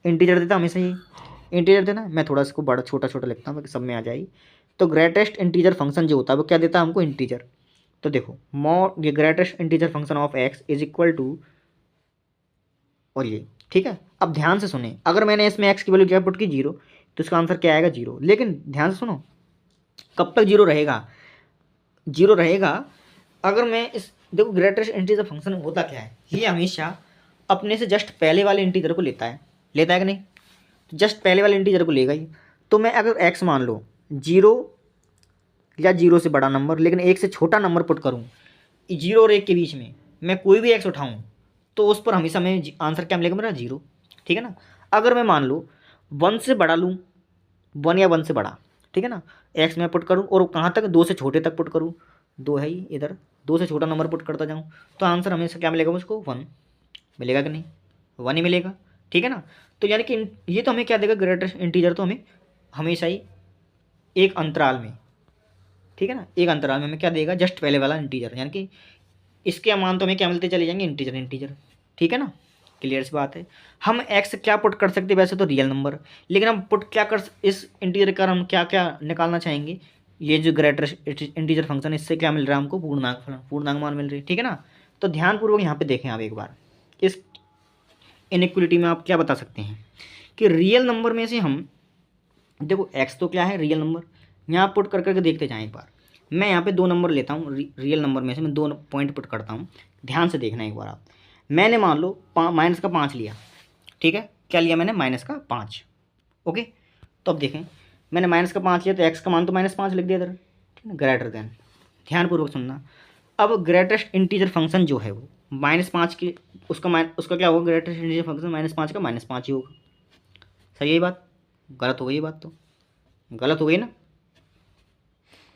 इंटीजर देता है हमेशा ही, इंटीजर देना। मैं थोड़ा इसको बड़ा छोटा छोटा लिखता हूँ ताकि सब में आ जाए। तो ग्रेटेस्ट इंटीजर फंक्शन जो होता है वो क्या देता है हमको, इंटीजर। तो देखो मॉड ये greatest integer function of x is equal to, और ये ठीक है। अब ध्यान से सुने, अगर मैंने इसमें एक्स की वैल्यू क्या पुट की, जीरो, तो इसका आंसर क्या आएगा, जीरो। लेकिन ध्यान से सुनो, कब तक जीरो रहेगा, जीरो रहेगा अगर मैं इस, देखो ग्रेटेस्ट इंटीजर फंक्शन होता क्या है, ये हमेशा अपने से जस्ट पहले वाले इंटीजर को लेता है, लेता है कि नहीं, तो जस्ट पहले वाले इंटीजर को लेगा ही। तो मैं अगर एक्स मान लो जीरो या जीरो से बड़ा नंबर, लेकिन एक से छोटा नंबर पुट करूँ, जीरो और एक के बीच में मैं कोई भी एक्स उठाऊँ, तो उस पर हमेशा मैं आंसर क्या मिलेगा मेरा, जीरो। ठीक है ना। अगर मैं मान लो वन से बड़ा लूँ, वन या वन से बड़ा, ठीक है ना, एक्स में पुट करूँ और कहाँ तक, दो से छोटे तक पुट करूँ, दो है ही इधर, दो से छोटा नंबर पुट करता जाऊँ, तो आंसर हमेशा क्या मिलेगा मुझको, वन मिलेगा कि नहीं, वन ही मिलेगा। ठीक है ना। तो यानी कि ये तो हमें क्या देगा, ग्रेटेस्ट इंटीजर तो हमें हमेशा ही एक अंतराल में, ठीक है ना, एक अंतराल में हमें क्या देगा, जस्ट पहले वाला इंटीजर, यानी कि इसके मान तो हमें क्या मिलते चले जाएंगे, इंटीजर इंटीजर। ठीक है ना, क्लियर सी बात है। हम एक्स क्या पुट कर सकते हैं, वैसे तो रियल नंबर, लेकिन हम पुट क्या कर, इस इंटीजर का हम क्या क्या निकालना चाहेंगे, ये जो ग्रेटेस्ट इंटीजर फंक्शन, इससे क्या मिल रहा है हमको, पूर्णांक, पूर्णांक मान मिल रही है। ठीक है ना। तो ध्यानपूर्वक यहाँ पे देखें आप एक बार, इस इनइक्वलिटी में आप क्या बता सकते हैं कि रियल नंबर में से हम, देखो एक्स तो क्या है, रियल नंबर, यहाँ पुट कर करके देखते जाएं एक बार। मैं यहाँ पे दो नंबर लेता हूँ, रियल नंबर में से मैं दो पॉइंट पुट करता हूँ, ध्यान से देखना एक बार आप। मैंने मान लो माइनस का 5 लिया, ठीक है, क्या लिया मैंने, माइनस का 5। ओके, तो अब देखें, मैंने माइनस का 5 लिया तो एक्स का मान तो -5 लिख दिया इधर, ठीक है, ग्रेटर देन। ध्यानपूर्वक सुनना, अब ग्रेटेस्ट इंटीजर फंक्शन जो है वो -5 की, उसका क्या होगा, ग्रेटेस्ट इंटीजर फंक्शन -5 का -5 ही होगा। सही है बात, गलत हो गई ये बात, तो गलत हो गई ना।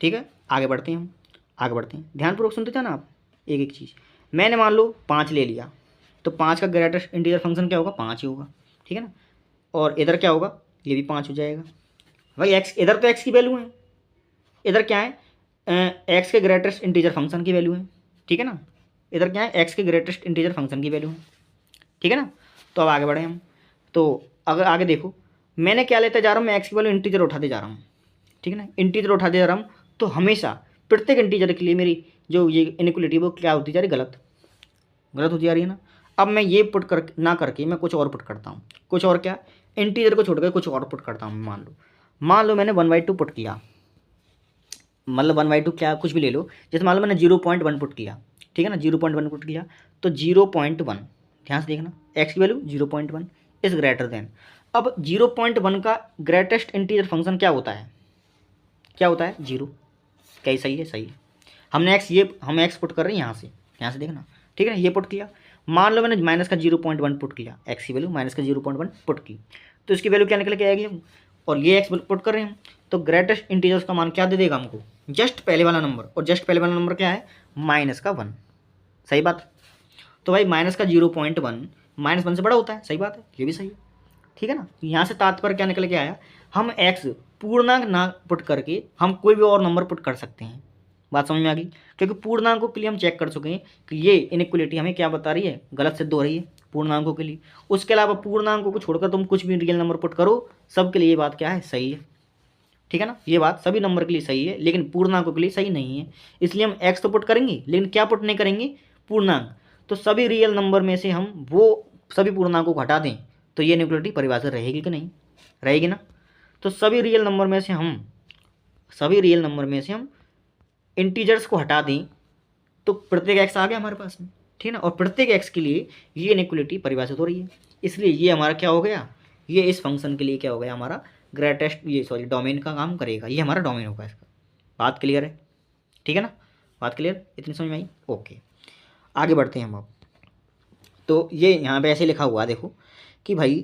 ठीक है, आगे बढ़ते हैं हम, आगे बढ़ते हैं, ध्यानपूर्वक सुनते थे ना आप एक एक चीज़। मैंने मान लो 5 ले लिया, तो 5 का ग्रेटेस्ट इंटीजर फंक्शन क्या होगा, 5 ही होगा। ठीक है ना, और इधर क्या होगा, ये भी 5 हो जाएगा। भाई एक्स, इधर तो एक्स की वैल्यू है, इधर क्या है, एक्स के ग्रेटेस्ट इंटीजर फंक्शन की वैल्यू है। ठीक है ना, इधर क्या है, एक्स के ग्रेटेस्ट इंटीजर फंक्शन की वैल्यू है। ठीक है ना। तो अब आगे बढ़े हम, तो अगर आगे देखो, मैंने क्या लेते जा रहा हूँ, मैं एक्स की वैल्यू इंटीजर उठाते जा रहा हूँ। ठीक है ना, इंटीजर उठाते जा रहा हूँ, तो हमेशा प्रत्येक इंटीजर के लिए मेरी जो ये इनइक्वलिटी वो क्या होती जा रही, गलत, गलत होती जा रही है ना। अब मैं ये पुट कर ना करके मैं कुछ और पुट करता हूँ, कुछ और क्या, इंटीजर को छोड़कर कुछ और पुट करता हूँ। मान लो मैंने 1/2 पुट किया, मतलब 1/2 क्या, कुछ भी ले लो, जैसे मान लो मैंने 0.1 पुट किया। ठीक है ना, 0.1 पुट किया, तो 0.1, ध्यान से देखना, एक्स की वैल्यू 0.1 इज ग्रेटर देन। अब 0.1 का ग्रेटेस्ट इंटीजर फंक्शन क्या होता है, क्या होता है, 0। क्या ये सही है, सही है। हमने एक्स, ये हम एक्स पुट कर रहे हैं यहाँ से देखना। ठीक है ना, ये पुट किया, मान लो मैंने माइनस का 0.1 पुट किया, एक्स की वैल्यू माइनस का 0.1 पुट की, तो इसकी वैल्यू क्या निकल के आएगी, और ये एक्स पुट कर रहे हैं हम, तो ग्रेटेस्ट इंटीजर्स का मान क्या दे देगा हमको, जस्ट पहले वाला नंबर, और जस्ट पहले वाला नंबर क्या है, -1। सही बात। तो भाई माइनस का 0.1 -1 से बड़ा होता है, सही बात है, ये भी सही है। ठीक है ना, यहाँ से तात्पर्य क्या निकल के आया, हम एक्स पूर्णांक ना पुट करके हम कोई भी और नंबर पुट कर सकते हैं। बात समझ में आ गई, क्योंकि पूर्णांकों के लिए हम चेक कर चुके हैं कि ये इनइक्वलिटी हमें क्या बता रही है, गलत सिद्ध हो रही है पूर्णांकों के लिए। उसके अलावा पूर्णांकों को छोड़कर तुम कुछ भी रियल नंबर पुट करो, सबके लिए ये बात क्या है, सही है। ठीक है ना, ये बात सभी नंबर के लिए सही है, लेकिन पूर्णांकों के लिए सही नहीं है। इसलिए हम एक्स तो पुट करेंगे, लेकिन क्या पुट नहीं करेंगे, पूर्णांक। तो सभी रियल नंबर में से हम वो सभी पूर्णांकों को हटा दें, तो ये इनइक्वलिटी परिभाषित रहेगी कि नहीं, रहेगी ना। तो सभी रियल नंबर में से हम इंटीजर्स को हटा दें, तो प्रत्येक एक्स आ गया हमारे पास में। ठीक है ना, और प्रत्येक एक्स के लिए ये इनइक्वलिटी परिभाषित हो रही है, इसलिए ये हमारा क्या हो गया, ये इस फंक्शन के लिए क्या हो गया हमारा ग्रेटेस्ट, ये सॉरी डोमेन का काम करेगा, ये हमारा डोमेन होगा इसका। बात क्लियर है? ठीक है ना, बात क्लियर, इतनी समझ में आई? ओके, आगे बढ़ते हैं हम अब। तो ये यहाँ पे ऐसे लिखा हुआ है देखो कि भाई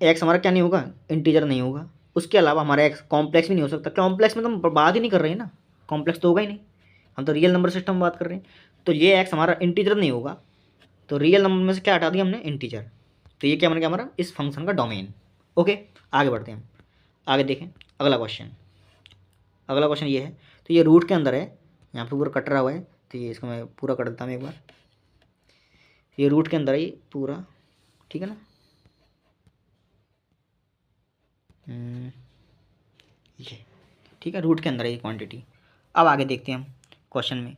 एक्स हमारा क्या नहीं होगा, इंटीजर नहीं होगा। उसके अलावा हमारा एक्स कॉम्प्लेक्स भी नहीं हो सकता। कॉम्प्लेक्स में तो हम बात ही नहीं कर रहे हैं ना, कॉम्प्लेक्स तो होगा ही नहीं, हम तो रियल नंबर सिस्टम में बात कर रहे हैं। तो ये एक्स हमारा इंटीजर नहीं होगा, तो रियल नंबर में से क्या हटा दिया हमने, इंटीजर। तो ये क्या बन गया हमारा इस फंक्शन का डोमेन। ओके, आगे बढ़ते हैं हम, आगे देखें अगला क्वेश्चन। अगला क्वेश्चन ये है, तो ये रूट के अंदर है, यहाँ पे पूरा कट रहा हुआ है, तो ये इसको मैं पूरा कर देता हूँ एक बार। ये रूट के अंदर है ये पूरा, ठीक है ना। ये ठीक है, रूट के अंदर है ये क्वांटिटी। अब आगे देखते हैं हम क्वेश्चन में।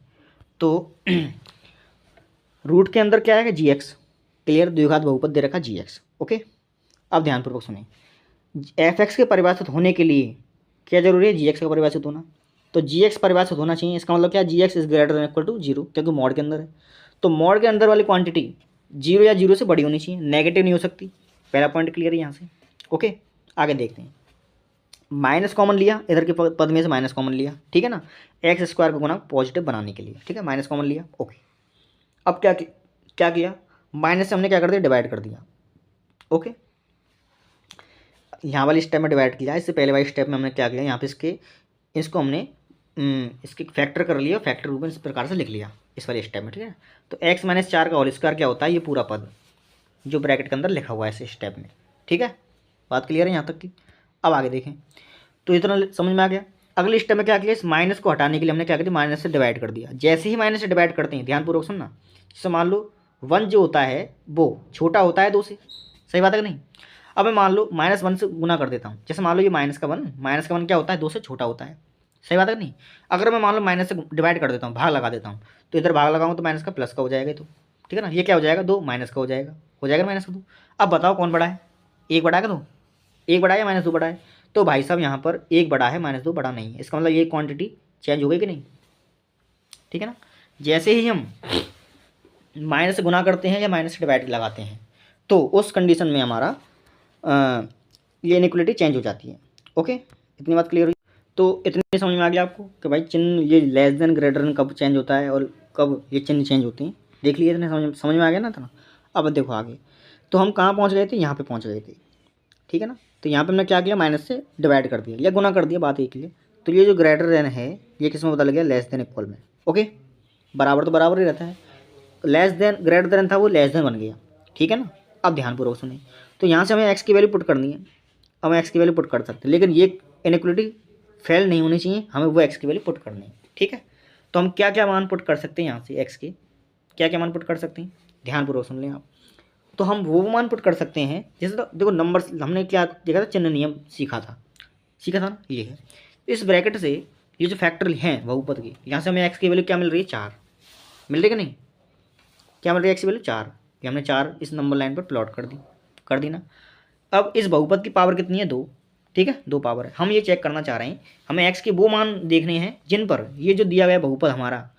तो रूट के अंदर क्या है, जी एक्स, क्लियर, द्विघात बहुपद दे रखा जी एक्स। ओके, अब ध्यानपूर्वक सुने, एफ एक्स के परिभाषित होने के लिए क्या जरूरी है, जी एक्स का परिभाषित होना। तो जी एक्स परिभाषित होना चाहिए, इसका मतलब क्या, g x is greater than equal to zero, क्योंकि मॉड के अंदर है। तो मॉड के अंदर वाली क्वांटिटी जीरो या जीरो से बड़ी होनी चाहिए, नेगेटिव नहीं हो सकती। पहला पॉइंट क्लियर है यहाँ से। ओके, आगे देखते हैं। माइनस कॉमन लिया, इधर के पद में से माइनस कॉमन लिया, ठीक है ना, एक्स स्क्वायर को गुना पॉजिटिव बनाने के लिए, ठीक है, माइनस कॉमन लिया। ओके, अब क्या किया, माइनस से हमने क्या कर दिया, डिवाइड कर दिया। ओके, यहाँ वाली स्टेप में डिवाइड किया, इससे पहले वाली स्टेप में हमने क्या किया, यहाँ पे इसको हमने इसके फैक्टर कर लिया, फैक्टर रूप में इस प्रकार से लिख लिया इस वाले स्टेप में, ठीक है। तो एक्स माइनस 4 का होल स्क्वायर क्या होता है, ये पूरा पद जो ब्रैकेट के अंदर लिखा हुआ है इस स्टेप में, ठीक है। बात क्लियर है यहाँ तक की? अब आगे देखें, तो इतना समझ में आ गया। अगले स्टेप में क्या किया, इस माइनस को हटाने के लिए हमने क्या किया, माइनस से डिवाइड कर दिया। जैसे ही माइनस से डिवाइड करते हैं, ध्यानपूर्वक सुनना, जैसे मान लो 1 जो होता है वो छोटा होता है 2 से, सही बात है कि नहीं। अब मैं मान लो -1 से गुना कर देता हूँ, जैसे मान लो ये माइनस का वन क्या होता है, 2 से छोटा होता है, सही बात है कि नहीं। अगर मैं मान लो माइनस से डिवाइड कर देता हूँ, भाग लगा देता हूँ, तो इधर भाग लगाऊँ तो माइनस का प्लस का हो जाएगा, तो ठीक है ना। ये क्या हो जाएगा, 2 माइनस का हो जाएगा माइनस का 2। अब बताओ कौन बड़ा है, 1 बड़ा है कि 2, 1 बड़ा है या -2 बड़ा है। तो भाई साहब यहाँ पर 1 बड़ा है, -2 बड़ा नहीं है। इसका मतलब ये क्वांटिटी चेंज हो गई कि नहीं, ठीक है ना। जैसे ही हम माइनस से गुना करते हैं या माइनस से डिवाइड लगाते हैं, तो उस कंडीशन में हमारा ये इनइक्वलिटी चेंज हो जाती है। ओके, इतनी बात क्लियर हुई? तो इतनी समझ में आ गया आपको कि भाई चिन्ह ये लेस देन ग्रेटर देन कब चेंज होता है और कब ये चिन्ह चेंज होते हैं, देख लिए इतने समझ में आ गया ना इतना। अब देखो आगे, तो हम कहाँ पहुँच गए थे, यहाँ पे पहुँच गए थे, ठीक है ना। तो यहाँ पे हमने क्या किया, माइनस से डिवाइड कर दिया या गुना कर दिया, बात एक ही है। तो ये जो ग्रेटर देन है ये किस में बदल गया, लेस देन इक्वल में। ओके, बराबर तो बराबर ही रहता है, लेस देन ग्रेटर देन था वो लेस देन बन गया, ठीक है ना। अब ध्यानपूर्वक सुनिए, तो यहाँ से हमें एक्स की वैल्यू पुट करनी है। अब हम एक्स की वैल्यू पुट कर सकते हैं, लेकिन ये इनइक्वलिटी फेल नहीं होनी चाहिए, हमें वो एक्स की वैल्यू पुट करनी है, ठीक है। तो हम क्या क्या मान पुट कर सकते हैं यहाँ से, एक्स के क्या क्या मान पुट कर सकते हैं, ध्यानपूर्वक सुन लें आप। तो हम वो मान पुट कर सकते हैं, जैसे तो देखो नंबर हमने क्या देखा था, चिन्ह नियम सीखा था ना, ये है। इस ब्रैकेट से ये जो फैक्टर हैं बहुपद की, यहाँ से हमें एक्स की वैल्यू क्या मिल रही है, 4 मिल रही है कि नहीं, क्या मिल रही है एक्स की वैल्यू 4। ये हमने 4 इस नंबर लाइन पर प्लॉट कर दी ना। अब इस बहुपद की पावर कितनी है, 2, ठीक है, 2 पावर है। हम ये चेक करना चाह रहे हैं, हमें एक्स के वो मान देखने हैं जिन पर ये जो दिया गया बहुपद हमारा,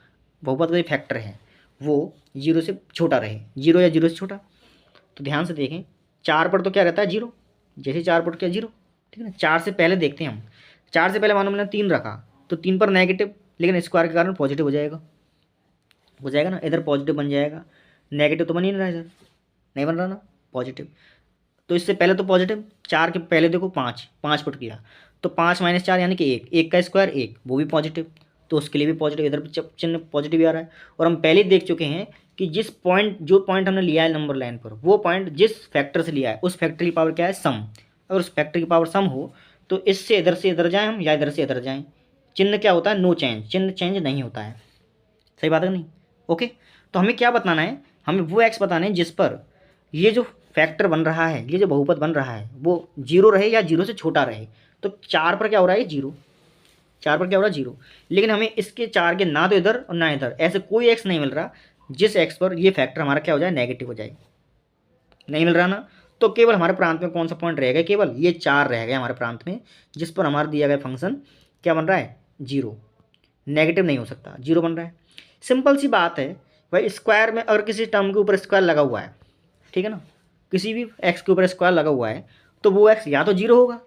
बहुपद का जो फैक्टर है वो 0 से छोटा रहे, 0 या 0 से छोटा। तो ध्यान से देखें, 4 पर तो क्या रहता है, 0, जैसे 4 पर क्या 0, ठीक है ना। 4 से पहले देखते हैं हम, 4 से पहले मानो मैंने 3 रखा, तो 3 पर नेगेटिव, लेकिन स्क्वायर के कारण पॉजिटिव हो जाएगा ना, इधर पॉजिटिव बन जाएगा, नेगेटिव तो बन ही नहीं रहा, इधर नहीं बन रहा ना पॉजिटिव। तो इससे पहले तो पॉजिटिव, 4 के पहले देखो 5 पुट किया, तो 5 - 4 यानी कि 1 का स्क्वायर 1, वो भी पॉजिटिव, तो उसके लिए भी पॉजिटिव, इधर भी चिन्ह पॉजिटिव आ रहा है। और हम पहले ही देख चुके हैं कि जो पॉइंट हमने लिया है नंबर लाइन पर, वो पॉइंट जिस फैक्टर से लिया है उस फैक्टर की पावर क्या है, सम। अगर उस फैक्टर की पावर सम हो तो इससे इधर से इधर जाएँ हम या इधर से इधर जाएँ, चिन्ह क्या होता है, नो चेंज, चिन्ह चेंज नहीं होता है, सही बात है नहीं। ओके, तो हमें क्या बताना है, हमें वो एक्स बताना है जिस पर ये जो फैक्टर बन रहा है, ये जो बहुपद बन रहा है वो 0 रहे या 0 से छोटा रहे। तो 4 पर क्या हो रहा है, 0, 4 पर क्या हो रहा है, 0। लेकिन हमें इसके 4 के ना तो इधर और ना इधर, ऐसे कोई एक्स नहीं मिल रहा जिस एक्स पर ये फैक्टर हमारा क्या हो जाए, नेगेटिव हो जाए, नहीं मिल रहा ना। तो केवल हमारे प्रांत में कौन सा पॉइंट रहेगा, केवल ये 4 रह गया हमारे प्रांत में, जिस पर हमारा दिया गया फंक्शन क्या बन रहा है, 0, नेगेटिव नहीं हो सकता, 0 बन रहा है। सिंपल सी बात है भाई, स्क्वायर में अगर किसी टर्म के ऊपर स्क्वायर लगा हुआ है, ठीक है ना, किसी भी एक्स के ऊपर स्क्वायर लगा हुआ है तो वो एक्स या तो जीरो होगा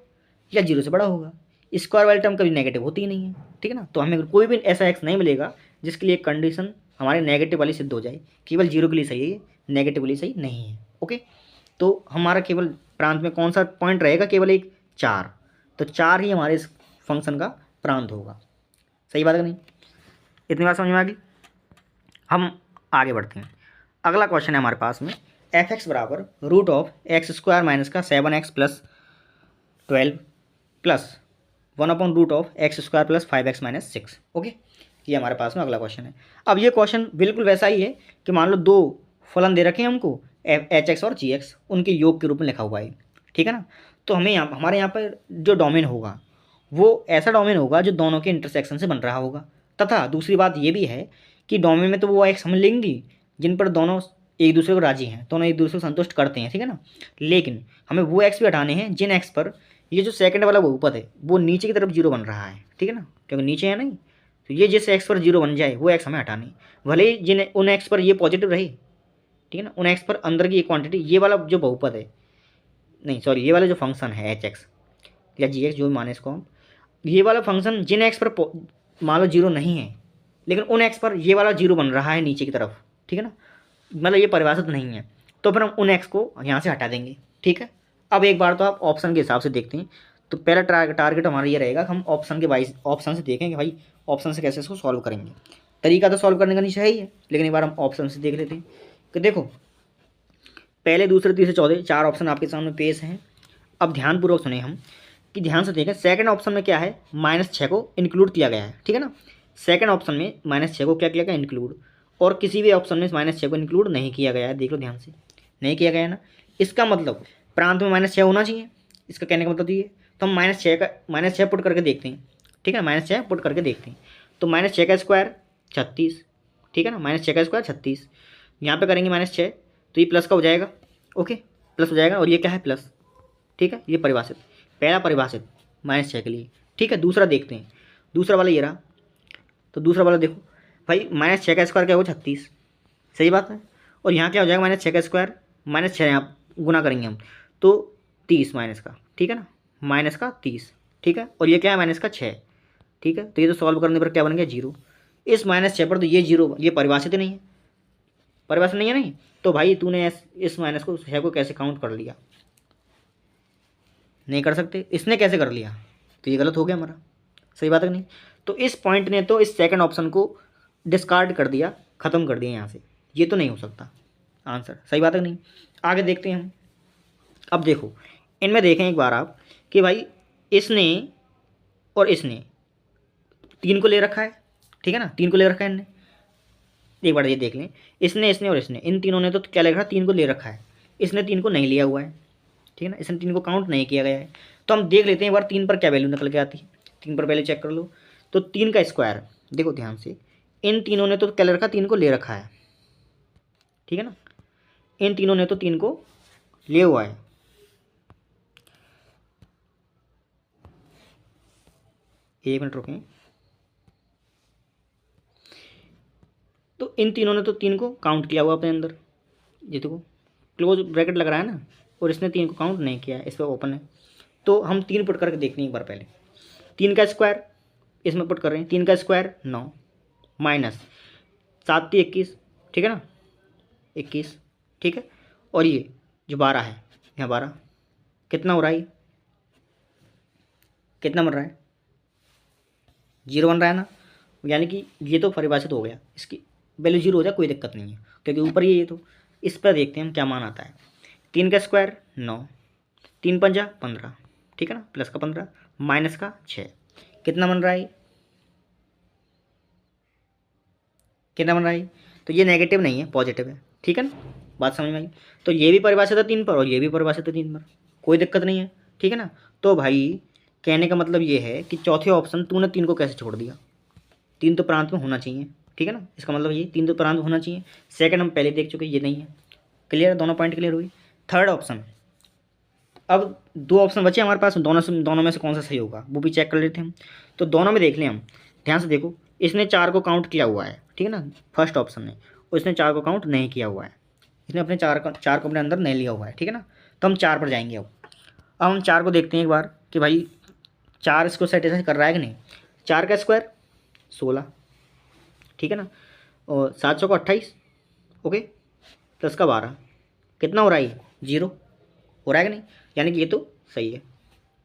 या जीरो से बड़ा होगा। स्क्वायर वाली टर्म कभी नेगेटिव होती ही नहीं है, ठीक है ना। तो हमें कोई भी ऐसा एक्स नहीं मिलेगा जिसके लिए कंडीशन हमारे नेगेटिव वाली सिद्ध हो जाए। केवल जीरो के लिए सही है ये, नेगेटिव के लिए सही नहीं है। ओके, तो हमारा केवल प्रांत में कौन सा पॉइंट रहेगा, केवल एक 4। तो 4 ही हमारे इस फंक्शन का प्रांत होगा। सही बात है नहीं? इतनी बात समझ में आ गई। हम आगे बढ़ते हैं। अगला क्वेश्चन है हमारे पास में, एफ एक्स बराबर root of x square minus का 7x प्लस 12 प्लस 1/रूट of x square plus 5x minus 6। Okay, ये हमारे पास में अगला क्वेश्चन है। अब ये क्वेश्चन बिल्कुल वैसा ही है कि मान लो दो फलन दे रखे हैं हमको, एच एक्स और जी एक्स, उनके योग के रूप में लिखा हुआ है, ठीक है ना। तो हमें हमारे यहाँ पर जो डोमेन होगा वो ऐसा डोमेन होगा जो दोनों के इंटरसेक्शन से बन रहा होगा। तथा दूसरी बात ये भी है कि डोमेन में तो वो एक्स हम लेंगे जिन पर दोनों एक दूसरे को राजी हैं, दोनों एक दूसरे को संतुष्ट करते हैं, ठीक है ना। लेकिन हमें वो एक्स भी हटाने हैं जिन एक्स पर ये जो सेकंड वाला बहुपद है वो नीचे की तरफ जीरो बन रहा है, ठीक है ना, क्योंकि नीचे है नहीं। तो ये जिस एक्स पर जीरो बन जाए वो एक्स हमें हटाने, भले ही जिन उन एक्स पर ये पॉजिटिव रहे, ठीक है ना, उन एक्स पर अंदर की क्वांटिटी, ये वाला जो बहुपद है, नहीं सॉरी, ये वाला जो फंक्शन है एच एक्स या जी एक्स जो भी माने इसको हम, ये वाला फंक्शन जिन एक्स पर मान लो जीरो नहीं है लेकिन उन एक्स पर ये वाला जीरो बन रहा है नीचे की तरफ, ठीक है ना, मतलब ये परिभाषित नहीं है, तो फिर हम उन एक्स को यहाँ से हटा देंगे, ठीक है। अब एक बार तो आप ऑप्शन के हिसाब से देखते हैं। तो पहला टारगेट हमारा ये रहेगा कि हम ऑप्शन के वाइज ऑप्शन से देखेंगे भाई ऑप्शन से कैसे इसको सॉल्व करेंगे। तरीका तो सॉल्व करने का नहीं है ही है, लेकिन एक बार हम ऑप्शन से देख लेते हैं कि देखो पहले दूसरे तीसरे चौथे 4 ऑप्शन आपके सामने पेश हैं। अब ध्यानपूर्वक सुने हम कि ध्यान से देखें, सेकंड ऑप्शन में क्या है, -6 को इंक्लूड किया गया है, ठीक है ना। सेकंड ऑप्शन में -6 को क्या किया गया, इंक्लूड, और किसी भी ऑप्शन में -6 को इंक्लूड नहीं किया गया है। देख लो ध्यान से, नहीं किया गया है ना। इसका मतलब प्रांत में -6 होना चाहिए, इसका कहने का मतलब ये। तो हम -6 पुट करके देखते हैं, ठीक है ना, -6 पुट करके देखते हैं। तो -6 का स्क्वायर 36, ठीक है ना, -6 का स्क्वायर 36, यहाँ पे करेंगे -6 तो ये प्लस का हो जाएगा, ओके, प्लस हो जाएगा, और ये क्या है प्लस, ठीक है, ये परिभाषित, पहला परिभाषित -6 के लिए, ठीक है। दूसरा देखते हैं, दूसरा वाला ये रहा। तो दूसरा वाला देखो भाई, -6 का स्क्वायर क्या हो 36, सही बात है, और यहाँ क्या हो जाएगा -6 का स्क्वायर, -6 यहाँ गुना करेंगे हम तो 30 माइनस का, ठीक है ना, -30, ठीक है, और ये क्या है -6, ठीक है। तो ये तो सॉल्व करने पर क्या बन गया 0। इस -6 पर तो ये 0, ये परिभाषित नहीं है, परिभाषित नहीं है नहीं। तो भाई तूने इस माइनस को 6 को कैसे काउंट कर लिया, नहीं कर सकते, इसने कैसे कर लिया, तो ये गलत हो गया हमारा, सही बात है नहीं। तो इस पॉइंट ने तो इस सेकंड ऑप्शन को डिस्कार्ड कर दिया, ख़त्म कर दिया यहाँ से, ये तो नहीं हो सकता आंसर, सही बात है नहीं। आगे देखते हैं हम। अब देखो इनमें देखें एक बार आप कि भाई इसने और इसने 3 को ले रखा है, ठीक है ना, 3 को ले रखा है इनने। एक बार ये देख लें, इसने और इसने, इन तीनों ने तो क्या ले रखा, 3 को ले रखा है, इसने 3 को नहीं लिया हुआ है, ठीक है ना, इसने 3 को काउंट नहीं किया गया है। तो हम देख लेते हैं एक बार 3 पर क्या वैल्यू निकल के आती है, 3 पर वैल्यू चेक कर लो। तो 3 का स्क्वायर देखो ध्यान से, इन तीनों ने तो क्या ले रखा, 3 को ले रखा है, ठीक है ना, इन तीनों ने तो 3 को ले हुआ है। एक मिनट रुकें, तो इन तीनों ने तो 3 को काउंट किया हुआ अपने अंदर, ये देखो क्लोज ब्रैकेट लग रहा है ना, और इसने 3 को काउंट नहीं किया है, इस पर ओपन है। तो हम 3 पुट करके देखते हैं एक बार पहले। 3 का स्क्वायर इसमें पुट कर रहे हैं, 3 का स्क्वायर 9 माइनस 7 × 21, ठीक है ना, 21, ठीक है, और ये जो 12 है, यहाँ 12 कितना हो रहा है, कितना बन रहा है, 0 बन रहा है ना, यानी कि ये तो परिभाषित हो गया, इसकी वैल्यू 0 हो जाए कोई दिक्कत नहीं है क्योंकि ऊपर ये तो। इस पर देखते हैं हम क्या मान आता है। 3 का स्क्वायर 9, 3 × 5 = 15, ठीक है ना, प्लस का 15 माइनस का 6, कितना बन रहा है, कितना बन रहा है, तो ये नेगेटिव नहीं है पॉजिटिव है, ठीक है ना, बात समझ में आई। तो ये भी परिभाषित है 3 पर और ये भी परिभाषित है 3 पर, कोई दिक्कत नहीं है, ठीक है ना। तो भाई कहने का मतलब ये है कि चौथे ऑप्शन तूने 3 को कैसे छोड़ दिया, 3 तो प्रांत में होना चाहिए, ठीक है ना, इसका मतलब ये 3 तो प्रांत में होना चाहिए। सेकंड हम पहले देख चुके, ये नहीं है, क्लियर, दोनों पॉइंट क्लियर हुई। थर्ड ऑप्शन, अब 2 ऑप्शन बचे हमारे पास, दोनों में से कौन सा सही होगा वो भी चेक कर लेते हैं हम। तो दोनों में देख लें हम, ध्यान से देखो, इसने 4 को काउंट किया हुआ है, ठीक है ना, फर्स्ट ऑप्शन ने, और इसने 4 को काउंट नहीं किया हुआ है, इसने अपने चार को अपने अंदर नहीं लिया हुआ है, ठीक है ना। तो हम 4 पर जाएंगे। अब हम 4 को देखते हैं एक बार कि भाई 4 इसको सेटिस्फाई कर रहा है कि नहीं। 4 का स्क्वायर 16, ठीक है ना, और 7 चौको 28, ओके, प्लस का 12, कितना हो रहा है, 0 हो रहा है कि नहीं, यानी कि ये तो सही है,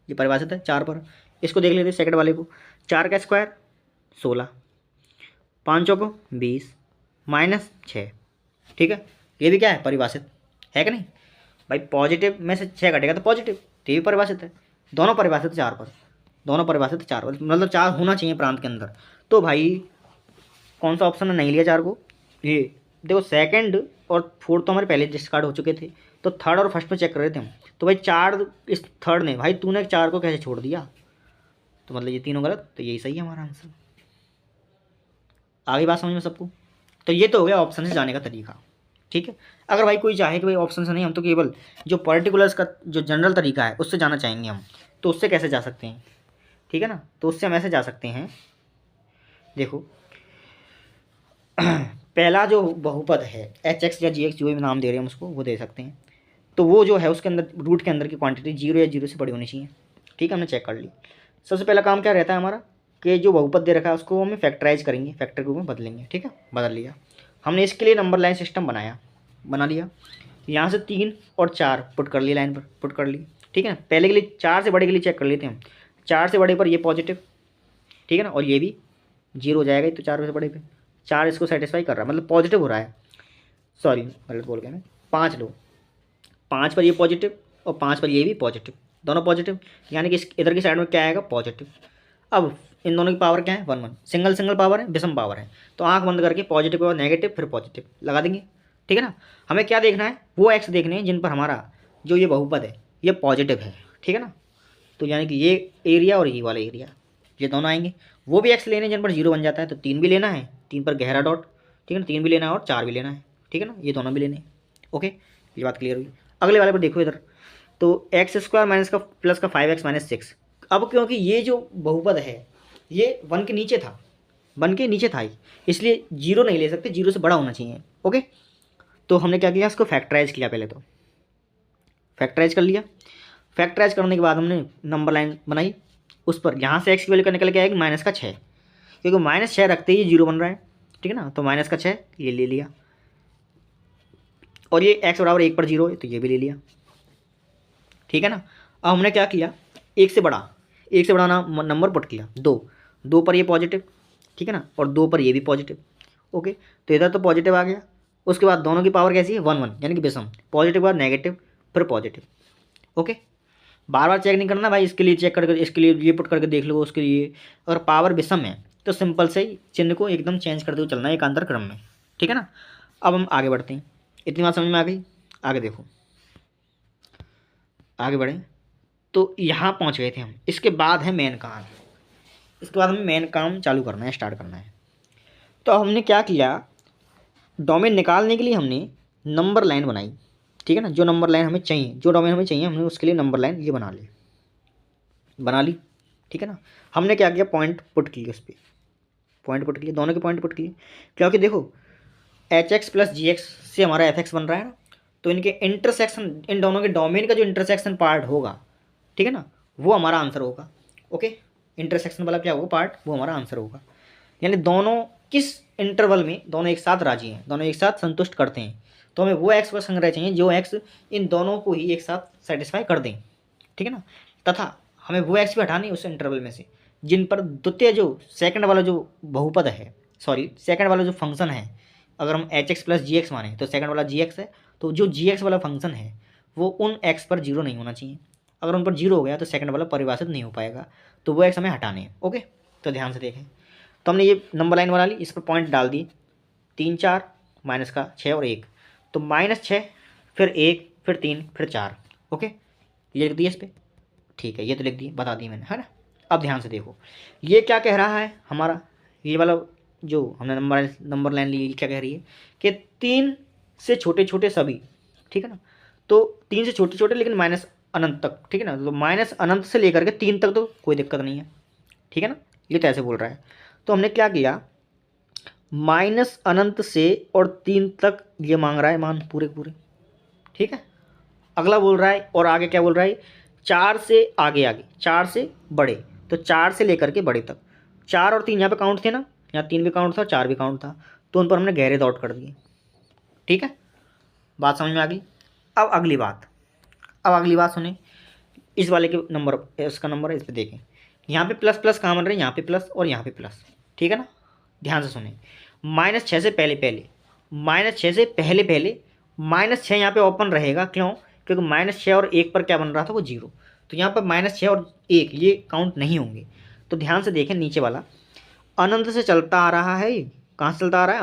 ये परिभाषित है 4 पर। इसको देख लेते हैं सेकंड वाले को। 4 का स्क्वायर 16, 5 चौको 20, माइनस 6, ठीक है, ये भी क्या है, परिभाषित है कि नहीं भाई। पॉजिटिव में से 6 घटेगा तो पॉजिटिव, तो ये भी परिभाषित है। दोनों परिभाषित है 4 पर, दोनों परिभाषित है 4 पर, मतलब 4 होना चाहिए प्रांत के अंदर। तो भाई कौन सा ऑप्शन ने नहीं लिया 4 को, ये देखो। सेकंड और फोर्थ तो हमारे पहले डिस्कार्ड हो चुके थे, तो थर्ड और फर्स्ट में चेक कर रहे थे हम। तो भाई 4 इस थर्ड ने, भाई तूने 4 को कैसे छोड़ दिया, तो मतलब ये तीनों गलत, तो यही सही है हमारा आंसर। आगे बात समझ में सबको। तो ये तो हो गया ऑप्शन से जाने का तरीका, ठीक है। अगर भाई कोई चाहे कि भाई ऑप्शन से नहीं, हम तो केवल जो पर्टिकुलर्स का जो जनरल तरीका है उससे जाना चाहेंगे हम, तो उससे कैसे जा सकते हैं, ठीक है ना। तो उससे हम ऐसे जा सकते हैं, देखो पहला जो बहुपद है HX या GX, जो भी नाम दे रहे हैं हम उसको, वो दे सकते हैं। तो वो जो है उसके अंदर रूट के अंदर की क्वांटिटी 0 या 0 से बड़ी होनी चाहिए, ठीक है, हमने चेक कर ली। सबसे पहला काम क्या रहता है हमारा, कि जो बहुपद दे रखा है उसको हमें फैक्टराइज करेंगे, फैक्टर के रूप में बदलेंगे, ठीक है, बदल लिया हमने। इसके लिए नंबर लाइन सिस्टम बना लिया। यहाँ से 3 और 4 पुट कर लिए, लाइन पर पुट कर ली, ठीक है ना। पहले के लिए 4 से बड़े के लिए चेक कर लेते हैं हम। 4 से बड़े पर ये पॉजिटिव, ठीक है ना, और ये भी 0 हो जाएगा, तो 4 से बड़े पे 4 इसको सेटिस्फाई कर रहा है, मतलब पॉजिटिव हो रहा है। सॉरी गलत बोल गया मैं, 5 लो, 5 पर ये पॉजिटिव और 5 पर ये भी पॉजिटिव, दोनों पॉजिटिव, यानी कि इधर की साइड में क्या आएगा, पॉजिटिव। अब इन दोनों की पावर क्या है, 1 1, सिंगल सिंगल पावर है, विषम पावर है। तो आंख बंद करके पॉजिटिव और नेगेटिव फिर पॉजिटिव लगा देंगे, ठीक है ना। हमें क्या देखना है, वो एक्स देखने हैं जिन पर हमारा जो ये बहुपद है ये पॉजिटिव है, ठीक है ना। तो यानी कि ये एरिया और ये वाला एरिया, ये दोनों आएंगे। वो भी एक्स लेने जिन पर 0 बन जाता है, तो 3 भी लेना है, 3 पर गहरा डॉट, ठीक है ना, 3 भी लेना है और 4 भी लेना है, ठीक है ना, ये दोनों भी लेने हैं। ओके, ये बात क्लियर हुई। अगले वाले पर देखो इधर, तो एक्स स्क्वायर माइनस का प्लस का 5x माइनस 6। अब क्योंकि ये जो बहुपद है ये 1 के नीचे था, 1 के नीचे था ही, इसलिए 0 नहीं ले सकते, 0 से बड़ा होना चाहिए। ओके, तो हमने क्या किया, इसको फैक्टराइज किया, पहले तो फैक्टराइज कर लिया। फैक्टराइज करने के बाद हमने नंबर लाइन बनाई, उस पर यहाँ से एक्स की वैल्यू का निकल के आएगी -6, क्योंकि -6 रखते ही 0 बन रहा है, ठीक है ना। तो -6 ये ले लिया, और ये एक्स बराबर 1 पर 0 है, तो ये भी ले लिया, ठीक है ना। अब हमने क्या किया, एक से बड़ा नंबर पुट किया, 2 पर ये पॉजिटिव, ठीक है ना, और 2 पर ये भी पॉजिटिव। ओके, तो इधर तो पॉजिटिव आ गया। उसके बाद दोनों की पावर कैसी है, 1 1, यानी कि विषम, पॉजिटिव बाद नेगेटिव फिर पॉजिटिव। ओके, बार बार चेक नहीं करना भाई, इसके लिए चेक करके इसके लिए ये पुट करके देख लो, उसके लिए अगर पावर विषम है तो सिंपल से ही चिन्ह को एकदम चेंज करते हुए चलना है एकांतर क्रम में, ठीक है ना। अब हम आगे बढ़ते हैं, इतनी बात समझ में आ गई। आगे देखो, आगे बढ़ें तो यहाँ पहुँच गए थे हम। इसके बाद है मेन काम, इसके बाद हमें मेन काम चालू करना है, स्टार्ट करना है। तो हमने क्या किया, डोमेन निकालने के लिए हमने नंबर लाइन बनाई, ठीक है ना। जो नंबर लाइन हमें चाहिए, जो डोमेन हमें चाहिए, हमने उसके लिए नंबर लाइन ये बना ली, ठीक है ना। हमने क्या किया, पॉइंट पुट किए, उस पर पॉइंट पुट किए, दोनों के पॉइंट पुट किए, क्योंकि देखो HX प्लस GX से हमारा FX बन रहा है ना, तो इनके इंटरसेक्शन, इन दोनों के डोमेन का जो इंटरसेक्शन पार्ट होगा, ठीक है ना, वो हमारा आंसर होगा। ओके, इंटरसेक्शन वाला क्या होगा पार्ट, वो हमारा आंसर होगा। यानी दोनों किस इंटरवल में दोनों एक साथ राजी हैं, दोनों एक साथ संतुष्ट करते हैं, तो हमें वो एक्स का संग्रह चाहिए जो एक्स इन दोनों को ही एक साथ सेटिस्फाई कर दें, ठीक है ना। तथा हमें वो एक्स भी हटानी है उस इंटरवल में से जिन पर द्वितीय जो सेकंड वाला जो बहुपद है, सॉरी सेकंड वाला जो फंक्शन है, अगर हम HX प्लस GX माने तो सेकंड वाला GX है, तो जो GX वाला फंक्शन है वो उन एक्स पर 0 नहीं होना चाहिए। अगर उन पर 0 हो गया तो सेकंड वाला परिभाषित नहीं हो पाएगा, तो वो एक्स हमें हटाने हैं। ओके, तो ध्यान से देखें, तो हमने ये नंबर लाइन बना ली, इस पर पॉइंट डाल दिए, 3 4 माइनस का 6 और 1, तो -6 फिर 1 फिर 3 फिर 4। ओके, ये लिख दिए इस पर, ठीक है, ये तो लिख दिए, बता दी मैंने, है ना। अब ध्यान से देखो, ये क्या कह रहा है हमारा, ये वाला जो हमने नंबर लाइन ली, क्या कह रही है कि 3 से छोटे छोटे सभी, ठीक है ना। तो 3 से छोटे छोटे लेकिन माइनस अनंत तक, ठीक है ना। तो माइनस अनंत से लेकर के 3 तक तो कोई दिक्कत नहीं है, ठीक है ना, ये तो ऐसे बोल रहा है। तो हमने क्या किया, माइनस अनंत से और 3 तक ये मांग रहा है मान पूरे पूरे, ठीक है। अगला बोल रहा है और आगे क्या बोल रहा है, 4 से आगे आगे, 4 से बड़े, तो 4 से लेकर के बड़े तक। 4 और 3 यहाँ पे काउंट थे ना, यहाँ 3 भी काउंट था, 4 भी काउंट था, तो उन पर हमने गहरे डॉट कर दिए, ठीक है। बात समझ में आ गई। अब अगली बात, अब अगली बात सुने, इस वाले के नंबर, इसका नंबर है, इस पर देखें, यहाँ पे प्लस प्लस कहाँ बन रहे हैं, यहाँ पे प्लस और यहाँ पे प्लस, ठीक है ना। ध्यान से सुने, -6 से पहले पहले, -6 से पहले पहले -6 यहाँ पे ओपन रहेगा, क्यों, क्योंकि -6 और 1 पर क्या बन रहा था, वो 0, तो यहाँ पर -6 और 1 ये काउंट नहीं होंगे। तो ध्यान से देखें नीचे वाला, अनंत से चलता आ रहा है, कहाँ से चलता आ रहा है,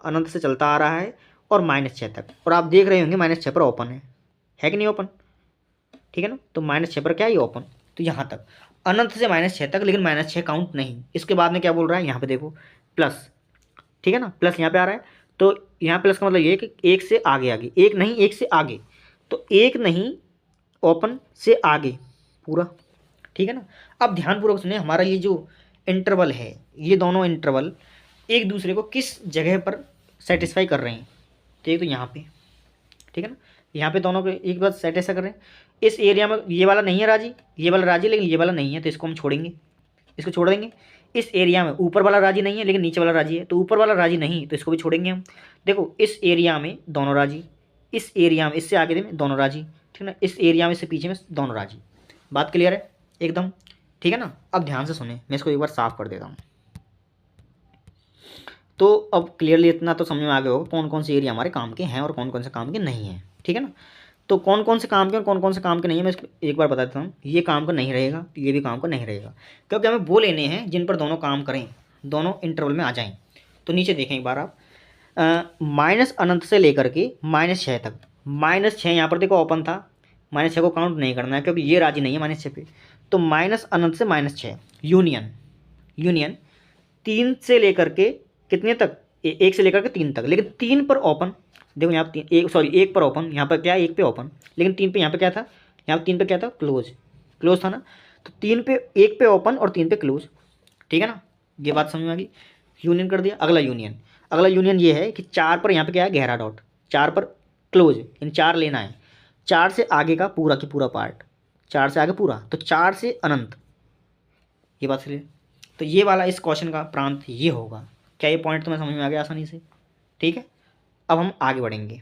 अनंत से चलता आ रहा है और -6 तक, और आप देख रहे होंगे -6 पर ओपन है कि नहीं ओपन, ठीक है ना। तो -6 पर क्या है, ये ओपन, तो यहाँ तक अनंत से -6 तक, लेकिन -6 काउंट नहीं। इसके बाद में क्या बोल रहा है, यहाँ पे देखो प्लस, ठीक है ना, प्लस यहाँ पे आ रहा है, तो यहाँ प्लस का मतलब ये है कि 1 से आगे आगे, 1 नहीं 1 से आगे, तो 1 नहीं ओपन से आगे पूरा, ठीक है ना। अब ध्यानपूर्वक सुनिए, हमारा ये जो इंटरवल है, ये दोनों इंटरवल एक दूसरे को किस जगह पर सेटिस्फाई कर रहे हैं, तो एक तो यहाँ पे, ठीक है ना, यहाँ पे दोनों को एक बार सेटिस्फाई कर रहे हैं। इस एरिया में ये वाला नहीं है राजी, ये वाला राजी, लेकिन ये वाला नहीं है, तो इसको हम छोड़ेंगे, इसको छोड़ देंगे। इस एरिया में ऊपर वाला राजी नहीं है, लेकिन नीचे वाला राजी है, तो ऊपर वाला राजी नहीं, तो इसको भी छोड़ेंगे हम। देखो इस एरिया में दोनों राजी, इस एरिया में इससे आगे में दोनों राजी, ठीक है ना, इस एरिया में से पीछे में दोनों राजी। बात क्लियर है एकदम, ठीक है ना। अब ध्यान से सुने, मैं इसको एक बार साफ कर देता हूँ। तो अब क्लियरली इतना तो समझ में आ गया होगा कौन कौन से एरिया हमारे काम के हैं और कौन कौन से काम के नहीं हैं, ठीक है ना। तो कौन कौन से काम के और कौन कौन से काम के नहीं है, मैं इसको एक बार बता देता हूँ। ये काम का नहीं रहेगा, ये भी काम का नहीं रहेगा, क्योंकि हमें वो लेने हैं जिन पर दोनों काम करें, दोनों इंटरवल में आ जाएं। तो नीचे देखें एक बार आप, माइनस अनंत से लेकर के -6 तक, -6 यहाँ पर देखो ओपन था, -6 को काउंट नहीं करना है क्योंकि ये राजी नहीं है -6 पे, तो माइनस अनंत से -6 यूनियन, यूनियन 3 से लेकर के कितने तक, 1 से लेकर के 3 तक, लेकिन 3 पर ओपन, देखो यहाँ पर 1 पर ओपन, यहाँ पर क्या है 1 पे ओपन, लेकिन 3 पे यहाँ पे क्या था, यहाँ पर 3 पे क्या था, क्लोज, क्लोज था ना, तो 3 पे 1 पे ओपन और 3 पे क्लोज, ठीक है ना। ये बात समझ में आ गई, यूनियन कर दिया। अगला यूनियन, अगला यूनियन ये है कि 4 पर यहाँ पे क्या है, गहरा डॉट, 4 पर क्लोज, इन 4 लेना है, 4 से आगे का पूरा की पूरा पार्ट, 4 से आगे पूरा, तो 4 से अनंत, ये बात सही है। तो ये वाला इस क्वेश्चन का प्रांत ये होगा। क्या ये पॉइंट तुम्हें समझ में आ गया आसानी से, ठीक है। अब हम आगे बढ़ेंगे।